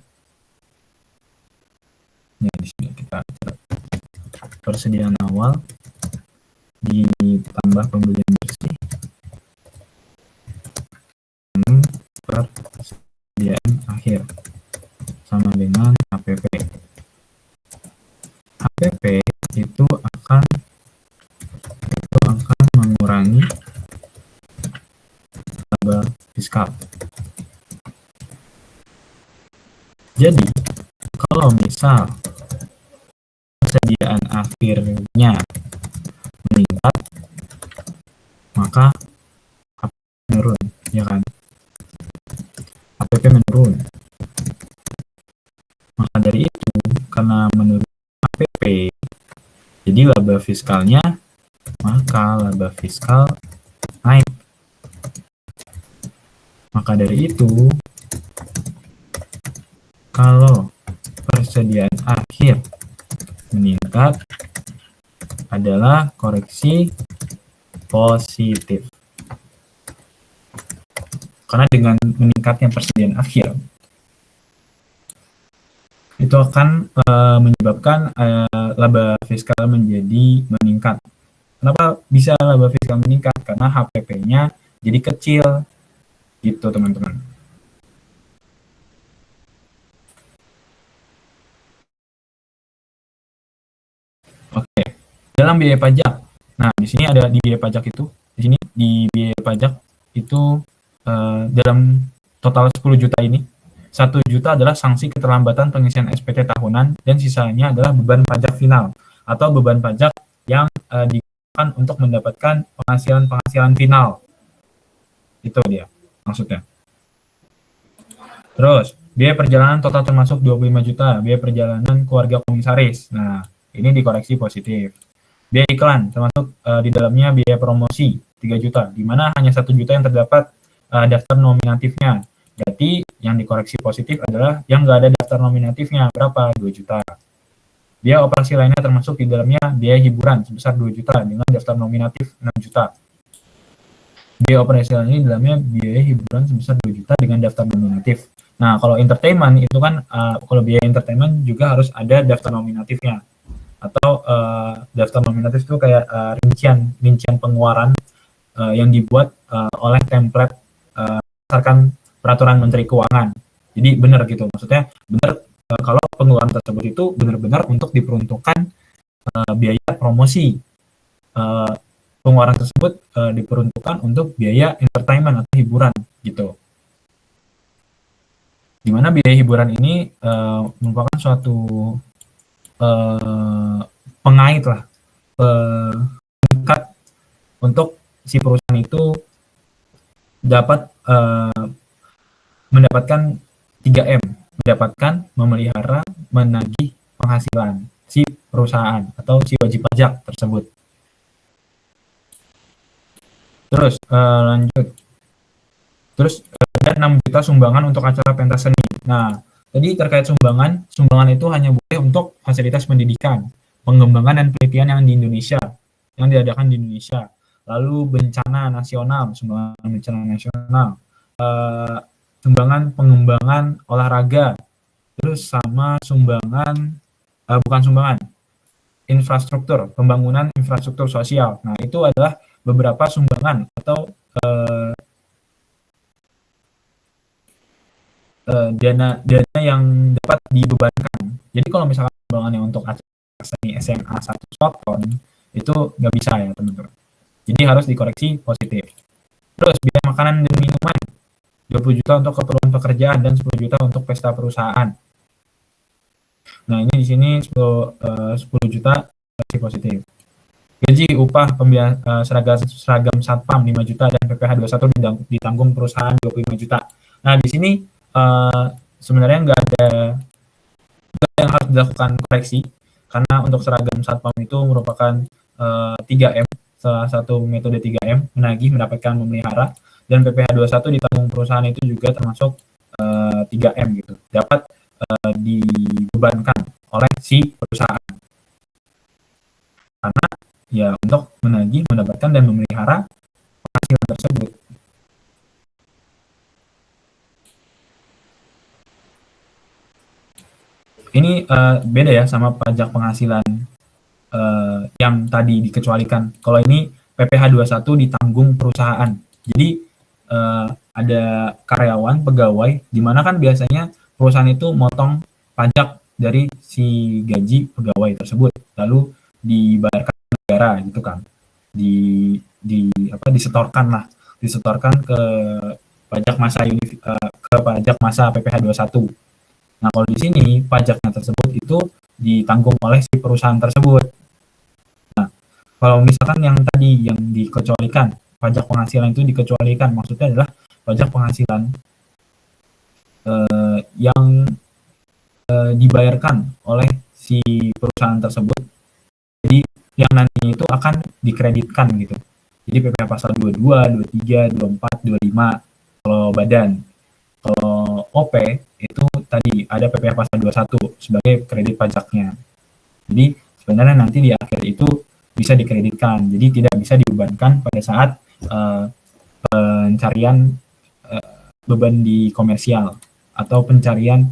Ya, di sini kita persediaan awal ditambah pembelian bersih persediaan akhir sama dengan HPP. HPP itu akan mengurangi laba fiskal. Jadi kalau misal persediaan akhirnya meningkat, maka HPP menurun, ya kan? HPP menurun. Maka dari itu, karena menurun HPP, jadi laba fiskalnya, maka laba fiskal naik. Maka dari itu, kalau persediaan akhir meningkat adalah koreksi positif. Karena dengan meningkatnya persediaan akhir, itu akan menyebabkan laba fiskal menjadi meningkat. Kenapa bisa laba fiskal meningkat? Karena HPP-nya jadi kecil, gitu teman-teman. Oke, dalam biaya pajak. Nah, di sini ada di biaya pajak itu, di sini di biaya pajak itu dalam total 10 juta ini, 1 juta adalah sanksi keterlambatan pengisian SPT tahunan dan sisanya adalah beban pajak final atau beban pajak yang digunakan untuk mendapatkan penghasilan final. Itu dia maksudnya. Terus, biaya perjalanan total termasuk 25 juta, biaya perjalanan keluarga komisaris. Nah, ini dikoreksi positif. Biaya iklan termasuk di dalamnya biaya promosi 3 juta, di mana hanya 1 juta yang terdapat daftar nominatifnya. Berarti yang dikoreksi positif adalah yang nggak ada daftar nominatifnya, berapa? 2 juta. Biaya operasi lainnya termasuk di dalamnya biaya hiburan sebesar 2 juta dengan daftar nominatif 6 juta. Biaya operasi lainnya di dalamnya biaya hiburan sebesar 2 juta dengan daftar nominatif. Nah, kalau entertainment itu kan, kalau biaya entertainment juga harus ada daftar nominatifnya. Atau daftar nominatif itu kayak rincian pengeluaran yang dibuat oleh template berdasarkan peraturan Menteri Keuangan. Jadi benar gitu, maksudnya benar kalau pengeluaran tersebut itu benar-benar untuk diperuntukkan biaya promosi. Pengeluaran tersebut diperuntukkan untuk biaya entertainment atau hiburan gitu. Dimana biaya hiburan ini merupakan suatu pengait lah, pengikat untuk si perusahaan itu dapat mendapatkan 3M, mendapatkan, memelihara, menagih penghasilan. si perusahaan atau si wajib pajak tersebut. Terus lanjut. Terus ada 6 juta sumbangan untuk acara pentas seni. Nah, tadi terkait sumbangan itu hanya boleh untuk fasilitas pendidikan, pengembangan dan penelitian yang di Indonesia, yang diadakan di Indonesia. Lalu bencana nasional, sumbangan bencana nasional, sumbangan pengembangan olahraga, terus sama sumbangan, bukan sumbangan, infrastruktur, pembangunan infrastruktur sosial. Nah, itu adalah beberapa sumbangan atau dana yang dapat dibebankan. Jadi kalau misalkan sumbangannya untuk acara seni SMA 1 Soton, itu nggak bisa ya teman-teman. Jadi harus dikoreksi positif. Terus biaya makanan dan minuman, 20 juta untuk keperluan pekerjaan dan 10 juta untuk pesta perusahaan. Nah, ini di sini 10 juta koreksi positif. Gaji, upah, seragam satpam 5 juta dan PPh 21 ditanggung perusahaan 25 juta. Nah, di sini sebenarnya nggak ada yang harus dilakukan koreksi, karena untuk seragam satpam itu merupakan 3M, salah satu metode 3M, menagih, mendapatkan, memelihara, dan PPh 21 ditanggung perusahaan itu juga termasuk 3M gitu, dapat dibebankan oleh si perusahaan. Karena ya untuk menagih, mendapatkan, dan memelihara penghasilan tersebut. Ini beda ya sama pajak penghasilan yang tadi dikecualikan. Kalau ini PPh 21 ditanggung perusahaan. Jadi ada karyawan, pegawai, di mana kan biasanya perusahaan itu motong pajak dari si gaji pegawai tersebut, lalu dibayarkan negara gitu kan. Disetorkan ke pajak masa PPh 21. Nah, kalau di sini pajaknya tersebut itu ditanggung oleh si perusahaan tersebut. Nah, kalau misalkan yang tadi yang dikecualikan, pajak penghasilan itu dikecualikan, maksudnya adalah pajak penghasilan yang dibayarkan oleh si perusahaan tersebut. Jadi yang nantinya itu akan dikreditkan gitu. Jadi PPh pasal 22, 23, 24, 25 kalau badan. Kalau OP itu tadi ada PPh pasal 21 sebagai kredit pajaknya. Jadi sebenarnya nanti di akhir itu bisa dikreditkan, jadi tidak bisa dibebankan pada saat pencarian beban di komersial atau pencarian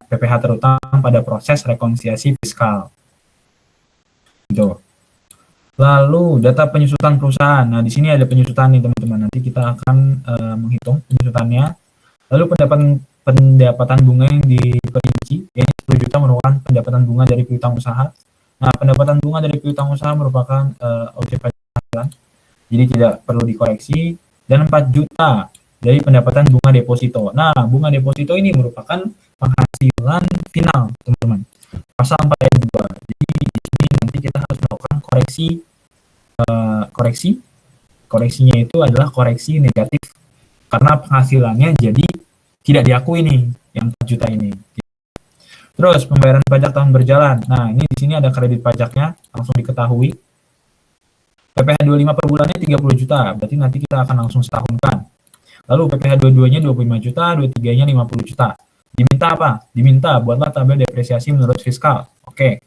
PPh terutama pada proses rekonsiliasi fiskal. Gitu. Lalu data penyusutan perusahaan. Nah, di sini ada penyusutan nih teman-teman. Nanti kita akan menghitung penyusutannya. Lalu pendapatan bunga yang diperinci, ini 10 juta merupakan pendapatan bunga dari piutang usaha. Nah, pendapatan bunga dari piutang usaha merupakan objek pajak penghasilan, jadi tidak perlu dikoreksi. Dan 4 juta dari pendapatan bunga deposito. Nah, bunga deposito ini merupakan penghasilan final, teman-teman. Pasal 4 ayat 2. Jadi di sini nanti kita harus melakukan koreksinya itu adalah koreksi negatif, karena penghasilannya jadi tidak diakui nih yang 4 juta ini. Terus pembayaran pajak tahun berjalan. Nah, ini di sini ada kredit pajaknya, langsung diketahui. PPh 25 per bulannya 30 juta, berarti nanti kita akan langsung setahunkan. Lalu PPh 22-nya 25 juta, 23-nya 50 juta. Diminta apa? Diminta buatlah tabel depresiasi menurut fiskal. Oke.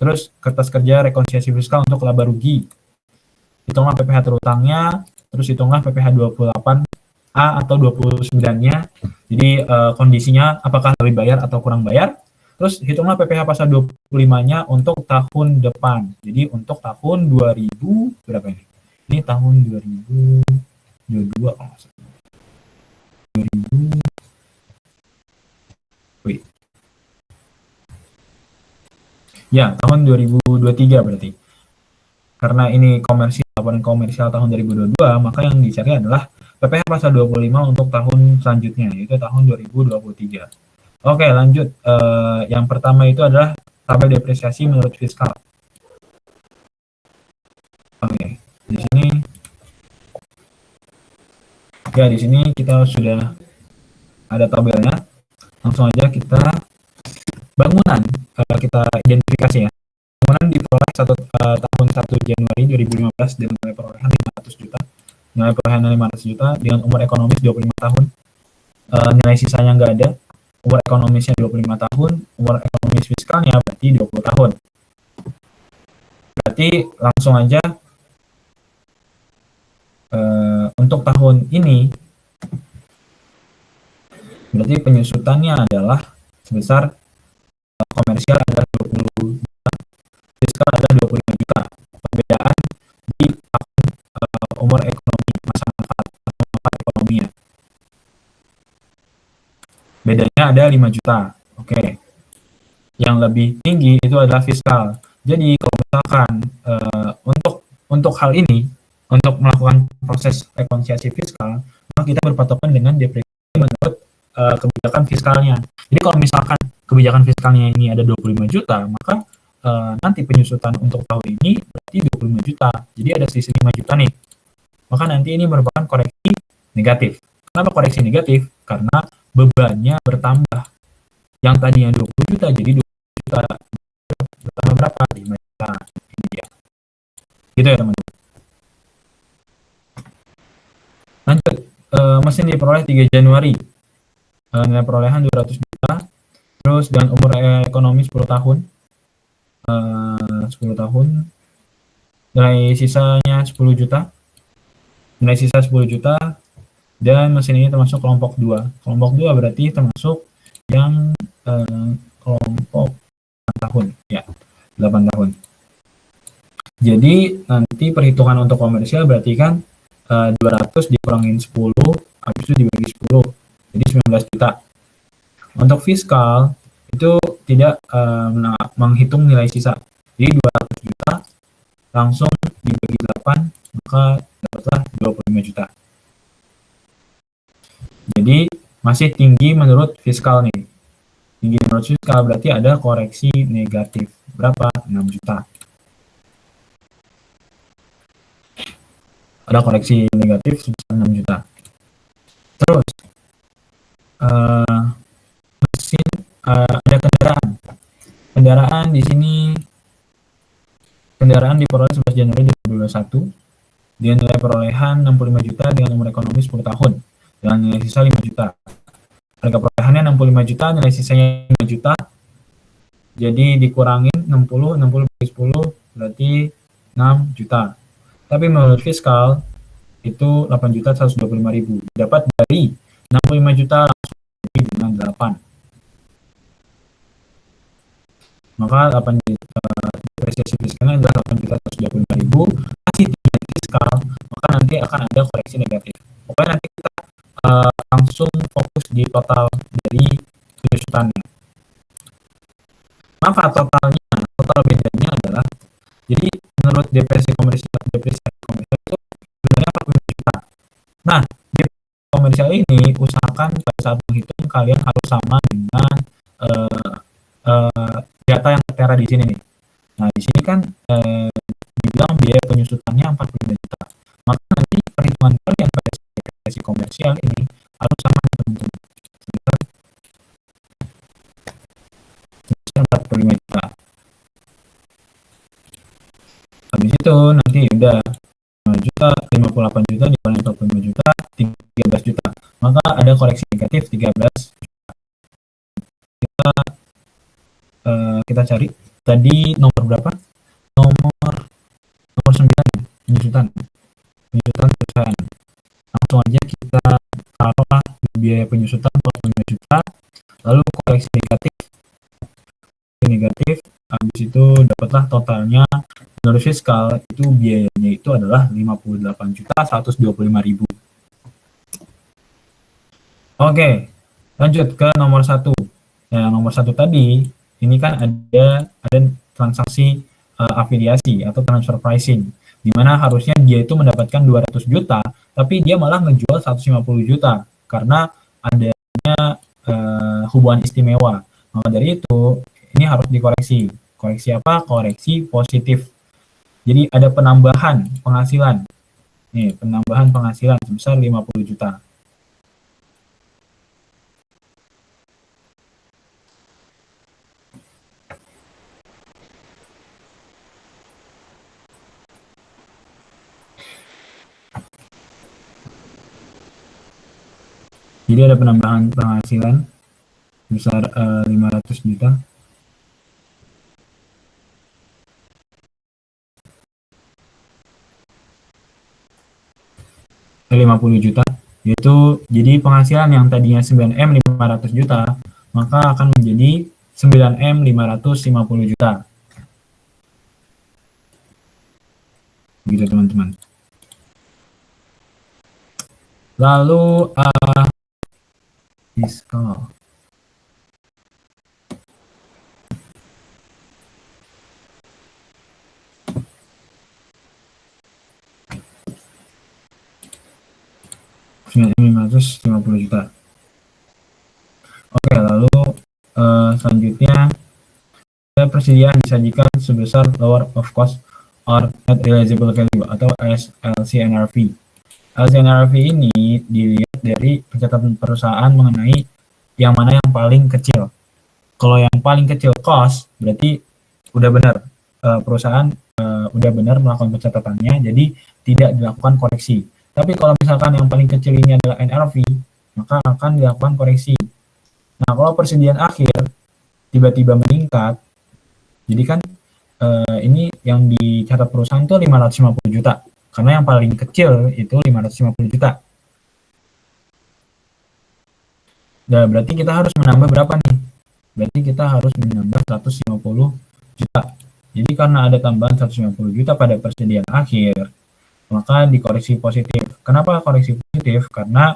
Terus kertas kerja rekonsiliasi fiskal untuk laba rugi. Hitunglah PPh terutangnya, terus hitunglah PPh 28A atau 29-nya. Jadi kondisinya apakah lebih bayar atau kurang bayar. Terus hitunglah PPh pasal 25-nya untuk tahun depan. Jadi untuk tahun 2000 berapa ini? Ini tahun 2022 kalau nggak salah. 2000 Ya, tahun 2023 berarti. Karena ini laporan komersial tahun 2022, maka yang dicari adalah PPh pasal 25 untuk tahun selanjutnya, yaitu tahun 2023. Oke, lanjut. Yang pertama itu adalah tabel depresiasi menurut fiskal. Oke, di sini kita sudah ada tabelnya. Langsung aja kita bangunan. Kita kita identifikasi ya. Kemudian diperoleh tahun 1 Januari 2015 dengan nilai perolehan 500 juta. Nilai perolehan 500 juta dengan umur ekonomis 25 tahun. Nilai sisanya nggak ada. Umur ekonomisnya 25 tahun, umur ekonomis fiskalnya berarti 20 tahun. Berarti langsung aja untuk tahun ini berarti penyusutannya adalah sebesar komersial adalah 20 juta, fiskal adalah 25 juta. Perbedaan di tahun umur ekonomi, masa manfaat atau manfaat ekonomi ya. Bedanya ada 5 juta. Oke. Yang lebih tinggi itu adalah fiskal. Jadi kalau misalkan untuk hal ini, untuk melakukan proses rekonsiliasi fiskal, maka kita berpatokan dengan depresiasi menurut kebijakan fiskalnya. Jadi kalau misalkan kebijakan fiskalnya ini ada 25 juta, maka nanti penyusutan untuk tahun ini berarti 25 juta. Jadi ada sisi 5 juta nih. Maka nanti ini merupakan koreksi negatif. Kenapa koreksi negatif? Karena bebannya bertambah. Yang tadinya 20 juta jadi 20 juta. Bertambah berapa? 5 juta. Ini dia. Gitu ya teman-teman. Lanjut. Mesin diperoleh 3 Januari. Nilai perolehan 200 juta. Terus dengan umur ekonomi 10 tahun. 10 tahun. Nilai sisanya 10 juta. Nilai sisa 10 juta. Dan mesin ini termasuk kelompok 2. Kelompok 2 berarti termasuk yang kelompok 8 tahun. Ya, 8 tahun. Jadi nanti perhitungan untuk komersial berarti kan 200 dikurangin 10, habis itu dibagi 10. Jadi 19 juta. Untuk fiskal itu tidak menghitung nilai sisa. Jadi 200 juta langsung dibagi 8, maka dapatlah 25 juta. Jadi masih tinggi menurut fiskal nih. Tinggi menurut fiskal berarti ada koreksi negatif. Berapa? 6 juta. Ada koreksi negatif sebesar 6 juta. Terus mesin ada kendaraan. Kendaraan di sini kendaraan diperoleh 11 Januari 2021 dengan nilai perolehan 65 juta dengan umur ekonomi 10 tahun. Dan nilai sisa 5 juta. Harga perolehannya 65 juta, nilai sisanya 5 juta. Jadi dikurangin 60 bagi 10 berarti 6 juta. Tapi menurut fiskal itu 8.125.000. Dapat dari 65 juta langsung dengan 8. Maka 8 juta depresiasi fiskalnya adalah 8.125.000. Masih tinggi fiskal, maka nanti akan ada koreksi negatif. Pokoknya nanti kita langsung fokus di total dari penyusutannya. Maka total bedanya adalah, jadi menurut depresiasi komersial itu sebenarnya 45 juta. Nah, depresiasi komersial ini usahakan pada saat menghitung kalian harus sama dengan data yang tertera di sini nih. Nah, di sini kan dibilang biaya penyusutannya 45 juta. Maka nanti perhitungan kalian pada depresiasi komersial ini harus sama teman-teman. Sebesar 45 juta. Habis itu nanti udah 5 juta, 58 juta dibanding 45 juta, 13 juta. Maka ada koreksi negatif 13 juta. Kita cari. Tadi nomor berapa? Nomor 9 penyusutan perusahaan. Langsung aja kita taruhlah biaya penyusutan 45 juta, lalu koreksi negatif, habis itu dapatlah totalnya menurut fiskal itu biayanya itu adalah 58.125.000. Oke, lanjut ke nomor 1. Nah, nomor 1 tadi ini kan ada transaksi afiliasi atau transfer pricing, di mana harusnya dia itu mendapatkan 200 juta, tapi dia malah ngejual 150 juta karena adanya hubungan istimewa. Maka dari itu ini harus dikoreksi. Koreksi apa? Koreksi positif. Jadi ada penambahan penghasilan. Nih, penambahan penghasilan sebesar 50 juta. Jadi ada penambahan penghasilan besar 500 juta. 50 juta, yaitu jadi penghasilan yang tadinya 9M 500 juta, maka akan menjadi 9M 550 juta. Gitu teman-teman. Lalu fiskal. $9.550 juta. Oke, lalu selanjutnya persediaan disajikan sebesar lower of cost or net realizable value atau LCNRV. LCNRV ini dilihat dari pencatatan perusahaan mengenai yang mana yang paling kecil. Kalau yang paling kecil cost, berarti udah benar perusahaan udah benar melakukan pencatatannya, jadi tidak dilakukan koreksi. Tapi kalau misalkan yang paling kecil ini adalah NRV, maka akan dilakukan koreksi. Nah, kalau persediaan akhir tiba-tiba meningkat, jadi kan ini yang dicatat perusahaan itu 550 juta, karena yang paling kecil itu 550 juta. Nah, berarti kita harus menambah berapa nih? Berarti kita harus menambah 150 juta. Jadi karena ada tambahan 150 juta pada persediaan akhir, maka dikoreksi positif. Kenapa koreksi positif? Karena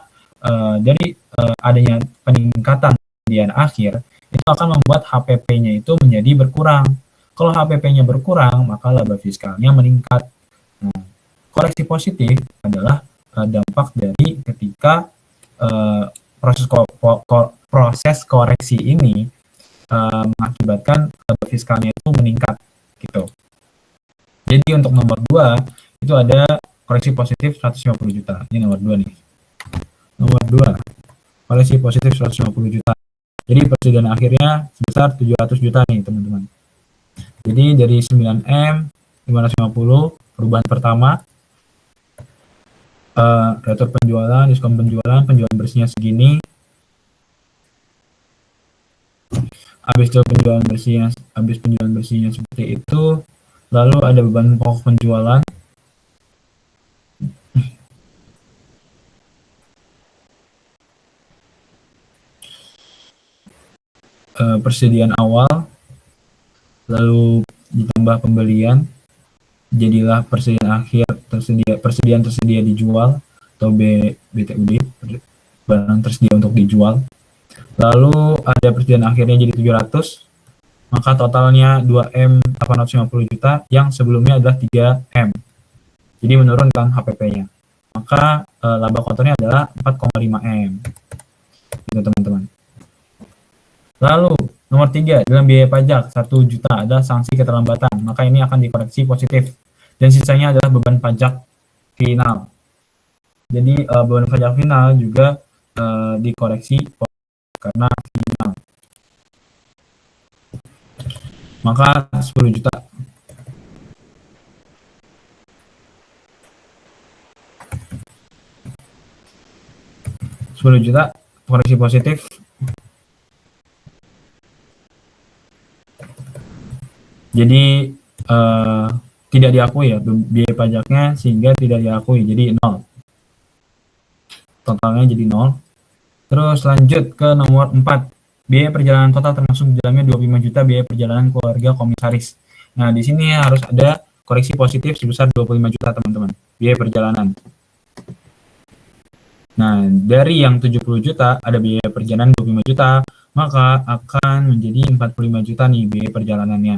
dari adanya peningkatan persediaan akhir, itu akan membuat HPP-nya itu menjadi berkurang. Kalau HPP-nya berkurang, maka laba fiskalnya meningkat. Nah, koreksi positif adalah dampak dari ketika proses koreksi ini mengakibatkan laba fiskalnya itu meningkat gitu. Jadi untuk nomor 2 itu ada koreksi positif 150 juta. Ini nomor 2 nih. Nomor 2, koreksi positif 150 juta. Jadi persediaan akhirnya sebesar 700 juta nih teman-teman. Jadi dari 9M 550 perubahan pertama, retur penjualan, diskon penjualan, penjualan bersihnya segini. Habis penjualan bersihnya seperti itu, lalu ada beban pokok penjualan. Persediaan awal, lalu ditambah pembelian, jadilah persediaan akhir persediaan tersedia dijual atau BTUD, barang tersedia untuk dijual. Lalu ada persediaan akhirnya jadi 700, maka totalnya 2M 850 juta yang sebelumnya adalah 3M. Jadi menurunkan HPP-nya. Maka laba kotornya adalah 4,5M. Gitu teman-teman. Lalu nomor 3, dalam biaya pajak 1 juta ada sanksi keterlambatan, maka ini akan dikoreksi positif. Dan sisanya adalah beban pajak final. Jadi beban pajak final juga dikoreksi karena final. Maka 10 juta. Koreksi positif. Jadi tidak diakui ya biaya pajaknya, sehingga tidak diakui, jadi 0. Totalnya jadi 0. Terus lanjut ke nomor 4. Biaya perjalanan total termasuk di dalamnya 25 juta biaya perjalanan keluarga komisaris. Nah, di sini harus ada koreksi positif sebesar 25 juta teman-teman. Biaya perjalanan. Nah, dari yang 70 juta ada biaya perjalanan 25 juta, maka akan menjadi 45 juta nih biaya perjalanannya.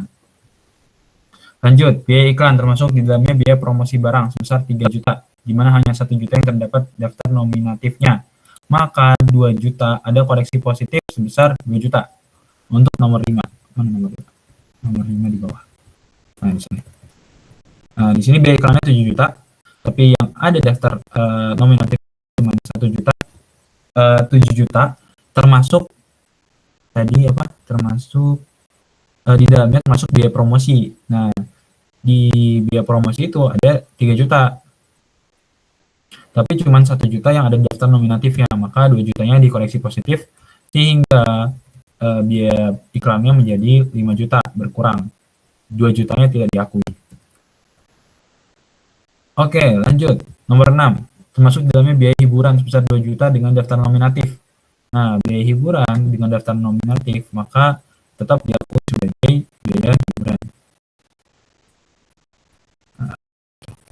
Lanjut, biaya iklan termasuk di dalamnya biaya promosi barang sebesar 3 juta, di mana hanya 1 juta yang terdapat daftar nominatifnya. Maka 2 juta ada koreksi positif sebesar 2 juta. Untuk nomor 5. Mana nomor 5? Nomor 5 di bawah. Nah, di sini. Nah, di sini biaya iklannya 7 juta, tapi yang ada daftar nominatif cuma 1 juta. 7 juta termasuk tadi apa? Termasuk di dalamnya termasuk biaya promosi. Nah, di biaya promosi itu ada 3 juta. tapi cuma 1 juta yang ada di daftar nominatifnya, maka 2 jutanya dikoreksi positif sehingga biaya iklannya menjadi 5 juta berkurang. 2 jutanya tidak diakui. Oke, lanjut. Nomor 6. Termasuk dalamnya biaya hiburan sebesar 2 juta dengan daftar nominatif. Nah, biaya hiburan dengan daftar nominatif maka tetap diakui sebagai biaya hiburan. Nah,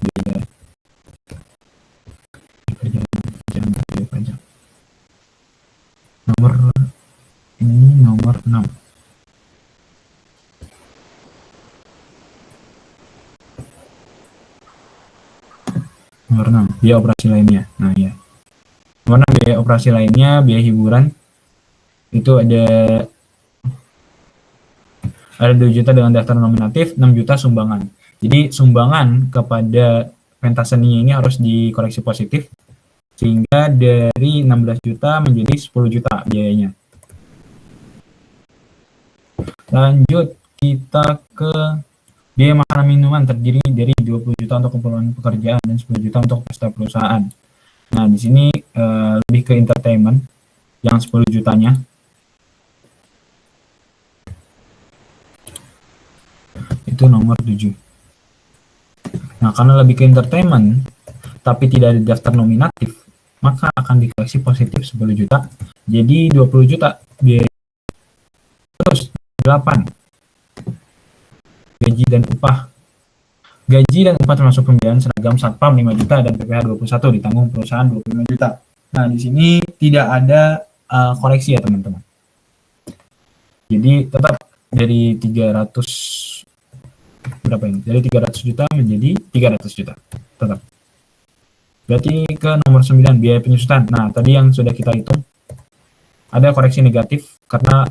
biaya pajak. Nomor 6. Nomor 6, biaya operasi lainnya. Nah, ya. Nomor 6, biaya operasi lainnya, biaya hiburan itu ada 2 juta dengan daftar nominatif, 6 juta sumbangan. Jadi sumbangan kepada pentas seni ini harus dikoreksi positif sehingga dari 16 juta menjadi 10 juta biayanya. Lanjut kita ke biaya makanan minuman terdiri dari 20 juta untuk keperluan pekerjaan dan 10 juta untuk pesta perusahaan. Nah, di sini lebih ke entertainment yang 10 jutanya. Itu nomor 7. Nah, karena lebih ke entertainment tapi tidak ada daftar nominatif, maka akan dikoreksi positif 10 juta. Jadi 20 juta biaya. Terus 8. Gaji dan upah. Gaji dan upah termasuk pembiayaan seragam Satpam 5 juta dan PPh 21 ditanggung perusahaan 25 juta. Nah, di sini tidak ada koreksi ya, teman-teman. Jadi tetap dari 300 berapa ini? Dari 300 juta menjadi 300 juta. Tetap. Berarti ke nomor 9, biaya penyusutan. Nah, tadi yang sudah kita hitung ada koreksi negatif karena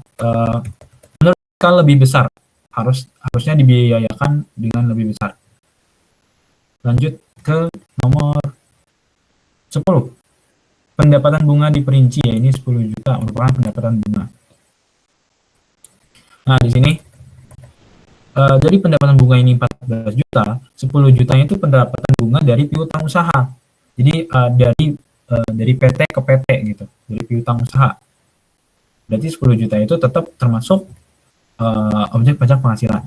menurut kita lebih besar. Harusnya dibiayakan dengan lebih besar. Lanjut ke nomor 10. Pendapatan bunga diperinci, ya ini 10 juta merupakan pendapatan bunga. Nah, di sini jadi pendapatan bunga ini 14 juta, 10 jutanya itu pendapatan bunga dari piutang usaha. Jadi dari PT ke PT gitu, dari piutang usaha. Berarti 10 juta itu tetap termasuk objek pajak penghasilan.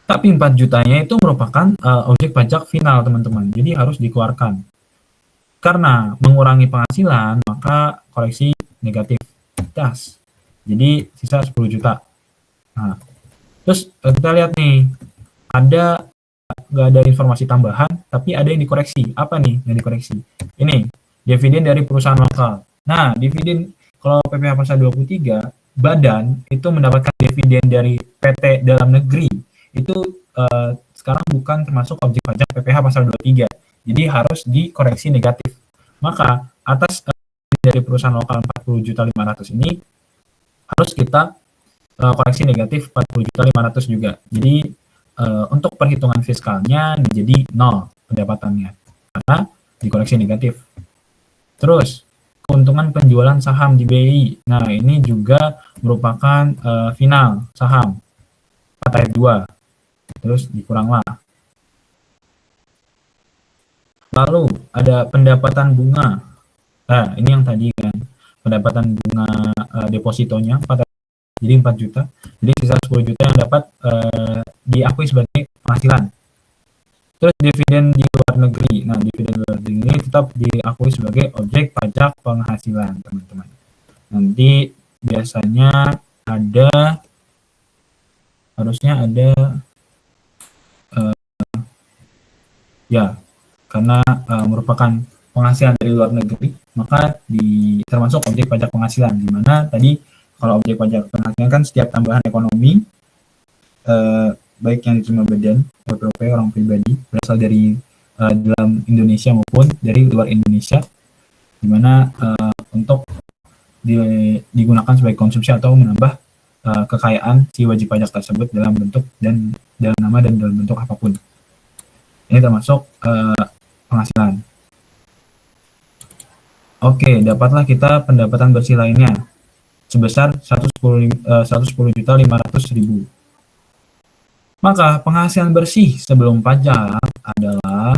Tapi 4 jutanya itu merupakan objek pajak final, teman-teman. Jadi harus dikeluarkan. Karena mengurangi penghasilan, maka koreksi negatif. Das. Jadi sisa 10 juta. Nah, terus kita lihat nih, nggak ada informasi tambahan, tapi ada yang dikoreksi. Apa nih yang dikoreksi? Ini, dividen dari perusahaan lokal. Nah, dividen kalau PPh pasal 23, badan itu mendapatkan dividen dari PT dalam negeri, itu sekarang bukan termasuk objek pajak PPh pasal 23. Jadi harus dikoreksi negatif. Maka atas dari perusahaan lokal 40.500.000 ini harus kita koreksi negatif 40.500.000 juga. Jadi untuk perhitungan fiskalnya menjadi 0 pendapatannya karena dikoreksi negatif. Terus keuntungan penjualan saham di BI. Nah, ini juga merupakan final saham 4 ayat 2. Terus dikuranglah. Lalu ada pendapatan bunga. Nah, ini yang tadi kan, pendapatan bunga depositonya 4, jadi 4 juta. Jadi sisa 10 juta yang dapat diakui sebagai penghasilan. Terus dividen di luar negeri. Nah, dividen luar negeri ini tetap diakui sebagai objek pajak penghasilan, teman-teman. Nanti biasanya harusnya ada ya, karena merupakan penghasilan dari luar negeri, maka termasuk objek pajak penghasilan, di mana tadi kalau objek pajak penghasilan kan setiap tambahan ekonomi baik yang diterima badan, OPP, orang pribadi, berasal dari dalam Indonesia maupun dari luar Indonesia, di mana untuk digunakan sebagai konsumsi atau menambah kekayaan si wajib pajak tersebut dalam bentuk dan dalam nama dan dalam bentuk apapun. Ini termasuk penghasilan. Oke, dapatlah kita pendapatan bersih lainnya sebesar 110.500.000. Maka penghasilan bersih sebelum pajak adalah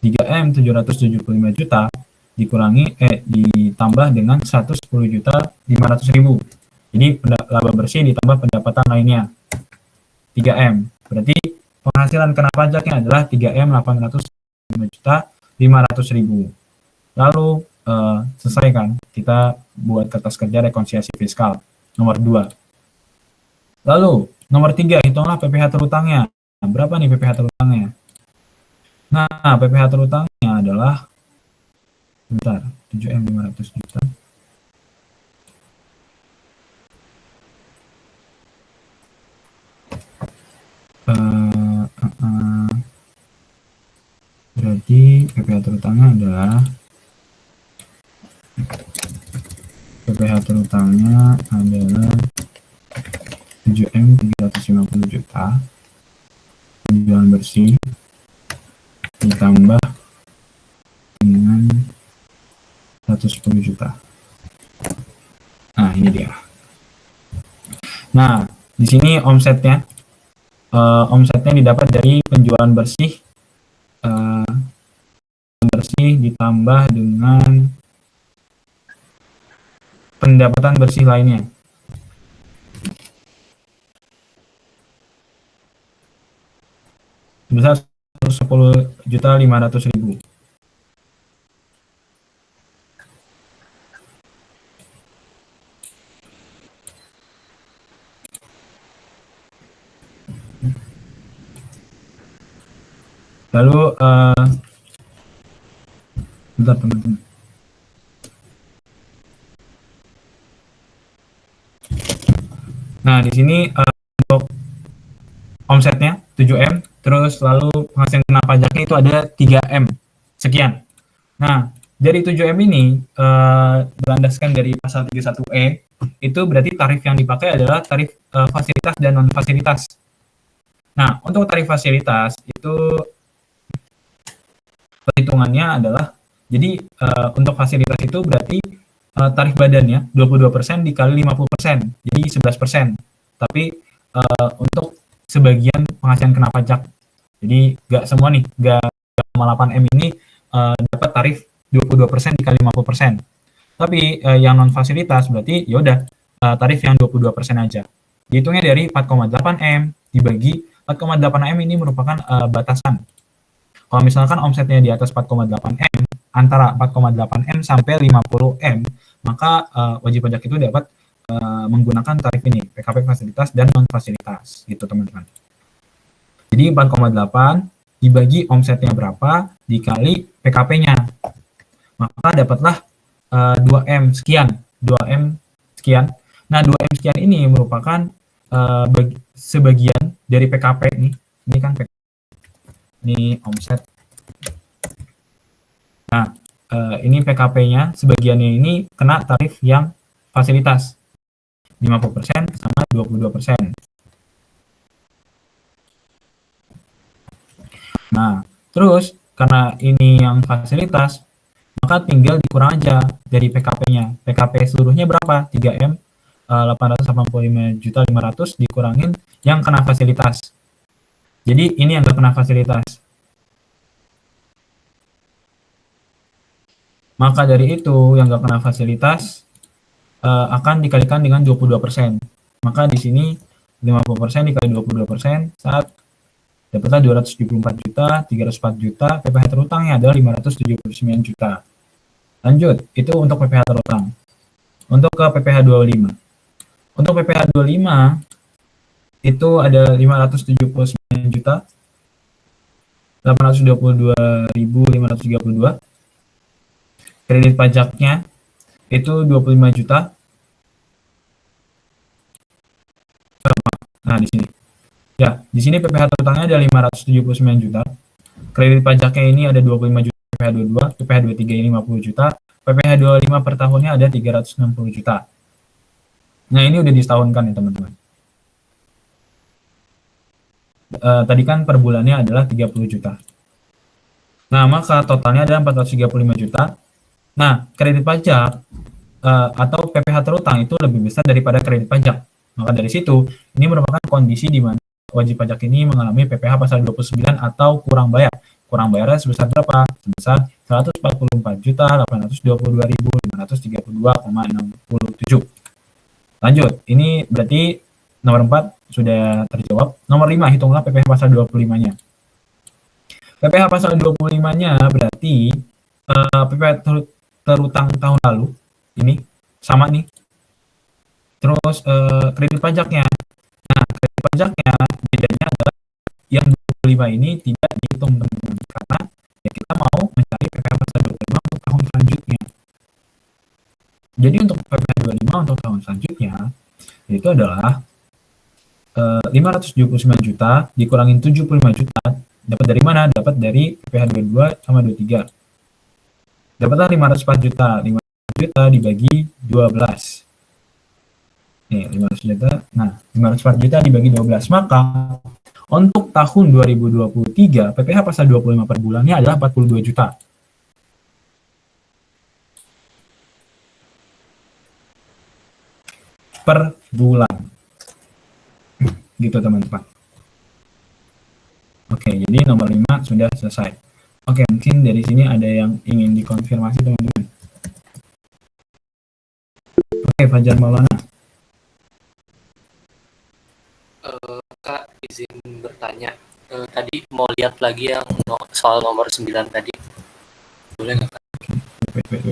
3M 775 juta dikurangi ditambah dengan 110.500.000. Jadi laba bersih ditambah pendapatan lainnya 3M. Berarti penghasilan kena pajaknya adalah 3M 805.500.000. Lalu selesai kan, kita buat kertas kerja rekonsiliasi fiskal nomor 2. Lalu nomor 3, hitunglah PPh terutangnya. Nah, berapa nih PPh terutangnya? Nah, PPh terutangnya adalah 7M 500 juta. Berarti PPh terutangnya adalah 7M 350 juta penjualan bersih ditambah dengan 110 juta. Nah, ini dia. Nah, di sini omsetnya didapat dari penjualan bersih ditambah dengan pendapatan bersih lainnya. Sebesar 110.500.000. Lalu bentar teman-teman. Nah, di sini untuk omsetnya 7M, terus lalu penghasilan kena pajaknya itu ada 3M sekian. Nah, dari 7M ini berlandaskan dari pasal 31E, itu berarti tarif yang dipakai adalah tarif fasilitas dan non fasilitas. Nah, untuk tarif fasilitas itu perhitungannya adalah, jadi untuk fasilitas itu berarti tarif badannya 22% dikali 50%, jadi 11%. Tapi untuk sebagian penghasilan kena pajak, jadi nggak semua nih, nggak 8M ini dapat tarif 22% dikali 50%. Tapi yang non fasilitas berarti yaudah tarif yang 22% aja. Dihitungnya dari 4,8M dibagi 4,8M ini merupakan batasan. Kalau misalkan omsetnya di atas 4,8M, antara 4,8M sampai 50M, maka wajib pajak itu dapat menggunakan tarif ini, PKP fasilitas dan non fasilitas, gitu teman-teman. Jadi 4,8 dibagi omsetnya berapa dikali PKP-nya, maka dapatlah 2M sekian, 2M sekian. Nah, 2M sekian ini merupakan sebagian dari PKP nih. Ini kan PKP. Ini omset. Nah, ini PKP-nya, sebagiannya ini kena tarif yang fasilitas. 50% sama 22%. Nah, terus karena ini yang fasilitas, maka tinggal dikurang aja dari PKP-nya. PKP seluruhnya berapa? 3M 885.500 dikurangin yang kena fasilitas. Jadi ini yang nggak kena fasilitas. Maka dari itu yang nggak kena fasilitas akan dikalikan dengan 22%. Maka di sini 50% dikali 22% saat dapatlah 274.304 juta, PPh terutangnya adalah 579 juta. Lanjut, itu untuk PPh terutang. Untuk ke PPh 25. Untuk PPh 25 itu ada 579 juta 822.532. Kredit pajaknya itu 25 juta. Nah, di sini. Ya, di sini PPh terutangnya ada 579 juta. Kredit pajaknya ini ada 25 juta PPh 22, PPh 23 ini 50 juta, PPh 25 per tahunnya ada 360 juta. Nah, ini udah disetahunkan ya, teman-teman. Tadi kan per bulannya adalah 30 juta. Nah, maka totalnya ada 435 juta. Nah, kredit pajak atau PPh terutang itu lebih besar daripada kredit pajak. Maka dari situ, ini merupakan kondisi di mana wajib pajak ini mengalami PPh pasal 29 atau kurang bayar. kurang bayarnya sebesar berapa? Sebesar 144.822.532,67. Lanjut, ini berarti nomor 4 sudah terjawab. Nomor 5, hitunglah PPh pasal 25-nya. PPh pasal 25-nya berarti PPh terutang tahun lalu, ini sama nih. Terus kredit pajaknya. Nah, kredit pajaknya bedanya adalah yang 25 ini tidak dihitung, teman-teman. Karena ya kita mau mencari PPh pasal 25 untuk tahun selanjutnya. Jadi untuk PPh 25 untuk tahun selanjutnya itu adalah 579 juta dikurangin 75 juta. Dapat dari mana? Dapat dari PPh 22 sama 23. Dapatlah 504 juta. 500 juta dibagi 12. Nih, 500 juta. Nah, 504 juta dibagi 12. Maka untuk tahun 2023 PPh pasal 25 per bulannya adalah 42 juta. Per bulan. Gitu, teman-teman. Oke, jadi nomor 5 sudah selesai. Oke, mungkin dari sini ada yang ingin dikonfirmasi, teman-teman. Oke, Fajar Maulana. Kak, izin bertanya. Tadi mau lihat lagi yang soal nomor 9 tadi. Boleh nggak, Kak? Wait.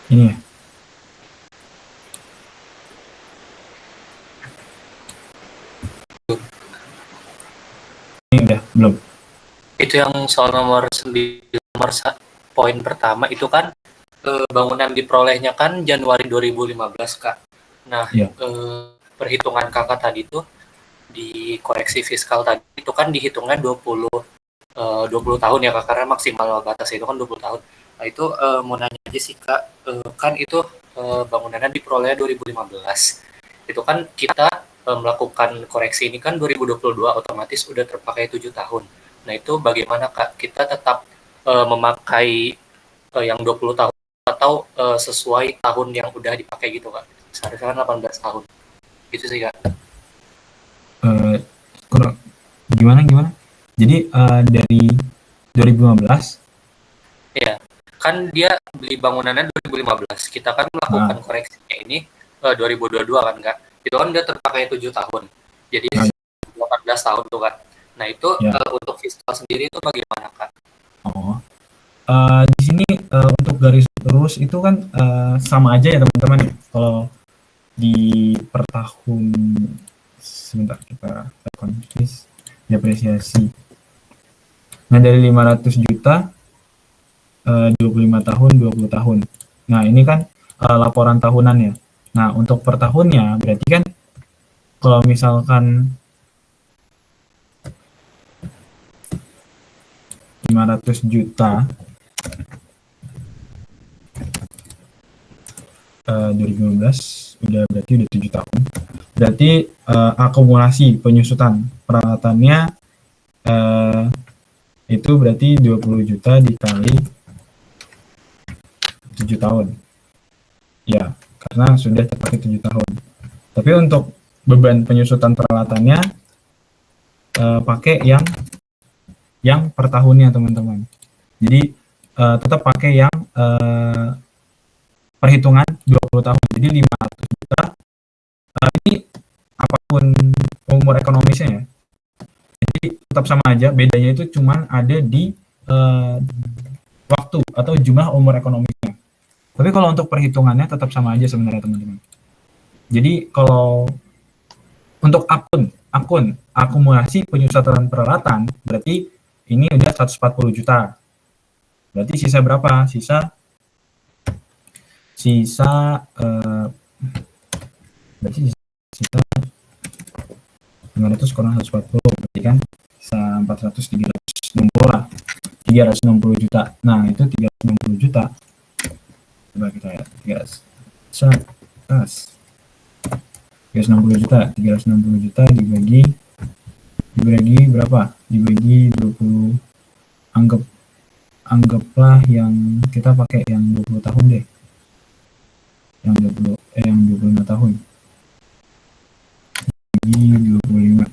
Ini ya. Ini udah, belum? Itu yang soal nomor 9, poin pertama itu kan bangunan diperolehnya kan Januari 2015, Kak. Nah, Iya. Perhitungan kakak tadi itu di koreksi fiskal tadi itu kan dihitungnya 20 tahun ya, Kak, karena maksimal batas itu kan 20 tahun. Nah, itu mau nanya aja sih, Kak, kan itu bangunannya diperoleh 2015. Itu kan kita melakukan koreksi ini kan 2022, otomatis udah terpakai 7 tahun. Nah, itu bagaimana, Kak? Kita tetap memakai yang 20 tahun atau sesuai tahun yang udah dipakai gitu, Kak? Seharusnya kan 18 tahun. Gitu sih, Kak. Gimana? Jadi dari 2015. Iya, kan dia beli bangunannya 2015. Kita kan melakukan koreksinya ini 2022 kan, Kak. Itu kan dia terpakai 7 tahun. Jadi 18 tahun tuh, Kak. Nah, itu untuk fiskal sendiri itu bagaimana, Kak? Di sini untuk garis lurus itu kan sama aja ya, teman-teman. Kalau di per tahun, sebentar kita konfis depresiasi. Nah, dari 500 juta 25 tahun 20 tahun. Nah, ini kan laporan tahunan ya. Nah, untuk per tahunnya berarti kan kalau misalkan 500 juta 2015 berarti udah 7 tahun. Berarti akumulasi penyusutan peralatannya itu berarti 20 juta dikali 7 tahun. Ya, karena sudah terpakai 7 tahun. Tapi untuk beban penyusutan peralatannya pakai yang per tahunnya, teman-teman. Jadi tetap pakai yang perhitungan 20 tahun. Jadi 500 juta ini apapun umur ekonomisnya ya. Jadi tetap sama aja, bedanya itu cuma ada di waktu atau jumlah umur ekonomisnya. Tapi kalau untuk perhitungannya tetap sama aja sebenarnya, teman-teman. Jadi kalau untuk akun akumulasi penyusutan peralatan berarti ini udah 140 juta. Berarti sisa berapa? Sisa berarti sisa 500 kurang 140 berarti kan sisa 400, 360 lah, 360 juta. Nah, itu 360 juta. Coba kita lihat 360 juta dibagi berapa? Dibagi 20. Anggaplah yang kita pakai yang 20 tahun deh. Yang 25 tahun. Dibagi 25.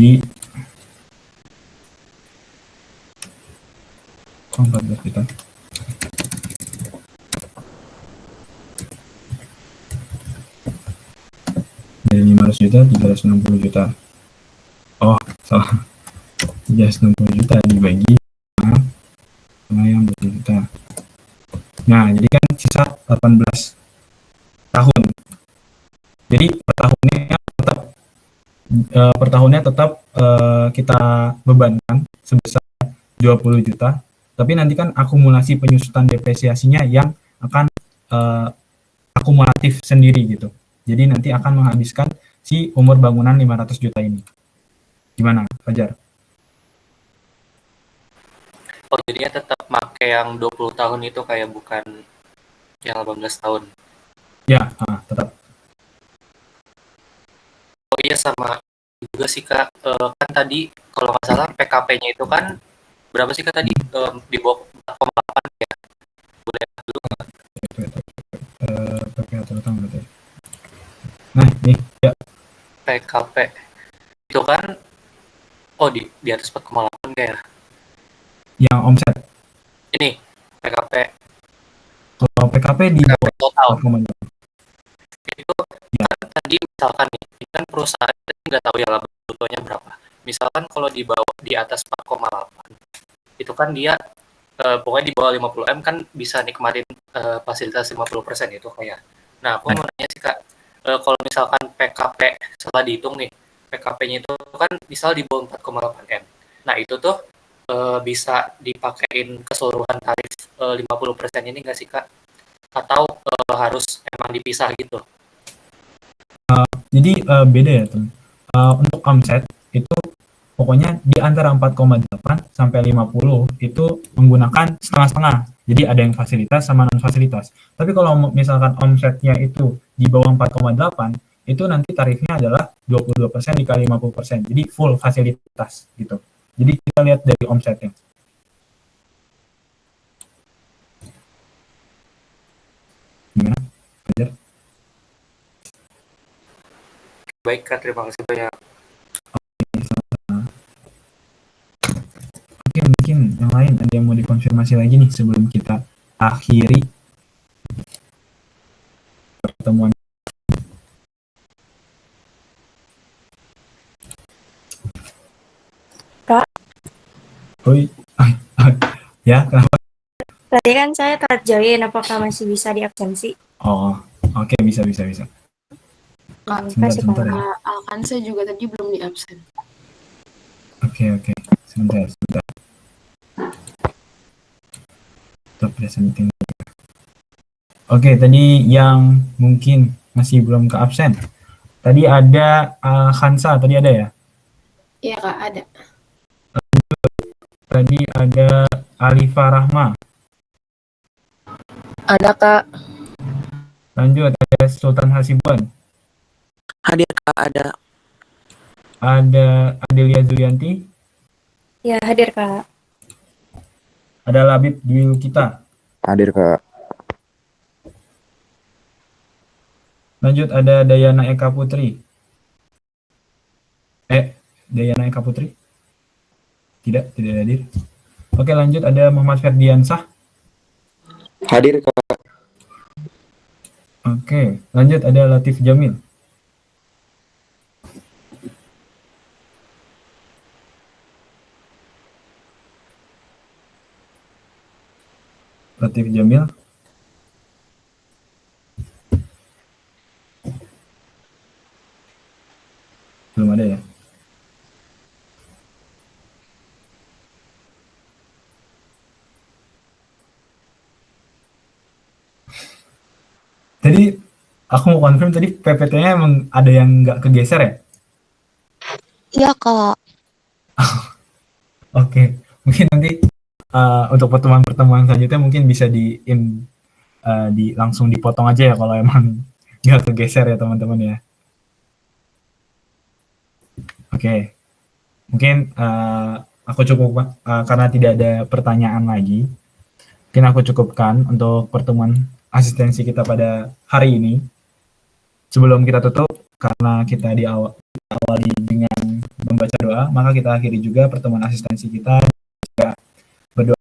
Jadi, kok 14 juta? Dari 500 juta, 360 juta. Oh, salah. 360 juta dibagi sama yang 20 juta. Nah, jadi kan sisa 18 tahun. Jadi per tahunnya tetap kita bebankan sebesar 20 juta. Tapi nanti kan akumulasi penyusutan depresiasinya yang akan akumulatif sendiri gitu. Jadi nanti akan menghabiskan si umur bangunan 500 juta ini. Gimana, Fajar? Oh, jadinya tetap pakai yang 20 tahun itu kayak bukan yang 18 tahun. Ya, tetap. Oh iya, sama juga sih Kak, kan tadi kalau nggak salah PKP-nya itu kan berapa sih Kak tadi? Di bawah 4,8 ya? Boleh dulu nggak? Nah, nih, ya. PKP itu kan, oh di atas 4,8 kayak Yang omset. ini PKP. Kalau PKP di PKP bawah total 4,8. itu kan tadi misalkan nih, ini kan perusahaan nggak tahu ya laba brutonya berapa. Misalkan kalau di bawah di atas 4,8 itu kan dia pokoknya di bawah 50M kan bisa nikmatin fasilitas 50% itu kayak. Nah, aku mau nanya sih Kak, kalau misalkan PKP setelah dihitung nih, PKP-nya itu kan misal di bawah 4,8M. Nah, itu tuh bisa dipakein keseluruhan tarif 50% ini nggak sih Kak? Atau harus emang dipisah gitu? Jadi beda ya, teman. Untuk omset itu pokoknya di antara 4,8 sampai 50 itu menggunakan setengah-setengah. Jadi ada yang fasilitas sama non-fasilitas. Tapi kalau misalkan omsetnya itu di bawah 4,8, itu nanti tarifnya adalah 22% dikali 50%. Jadi full fasilitas gitu. Jadi kita lihat dari omsetnya. Gimana? Fajar? Baik Kak, terima kasih banyak. Oke, mungkin yang lain ada yang mau dikonfirmasi lagi nih sebelum kita akhiri pertemuan. Kak, Oi, ya kenapa? tadi kan saya telat join, apakah masih bisa diabsensi? Oh, oke, bisa. Sebentar ya. Kan saya juga tadi belum di absen. Oke. Sebentar. Stop presenting. Oke, tadi yang mungkin masih belum ke absen. Tadi ada Hansa, tadi ada ya? Iya Kak, ada. Tadi ada Alifa Rahma. Ada Kak. Lanjut ada Sultan Hasibuan. Hadir Kak, ada. Ada Adelia Zulianti. Ya, hadir Kak. Ada Labib Dwi Kita. Hadir Kak. Lanjut ada Dayana Eka Putri. Dayana Eka Putri? Tidak hadir. Oke, lanjut ada Muhammad Ferdiansah. Hadir Kak. Oke, lanjut ada Latif Jamil. Latif Jamil. Belum ada ya? Tadi aku mau confirm tadi PPT-nya emang ada yang nggak kegeser ya? Iya Kak. Oke, mungkin nanti untuk pertemuan-pertemuan selanjutnya mungkin bisa langsung dipotong aja ya kalau emang nggak kegeser ya teman-teman ya. Oke, mungkin aku cukup karena tidak ada pertanyaan lagi, mungkin aku cukupkan untuk pertemuan asistensi kita pada hari ini. Sebelum kita tutup, karena kita diawali dengan membaca doa, maka kita akhiri juga pertemuan asistensi kita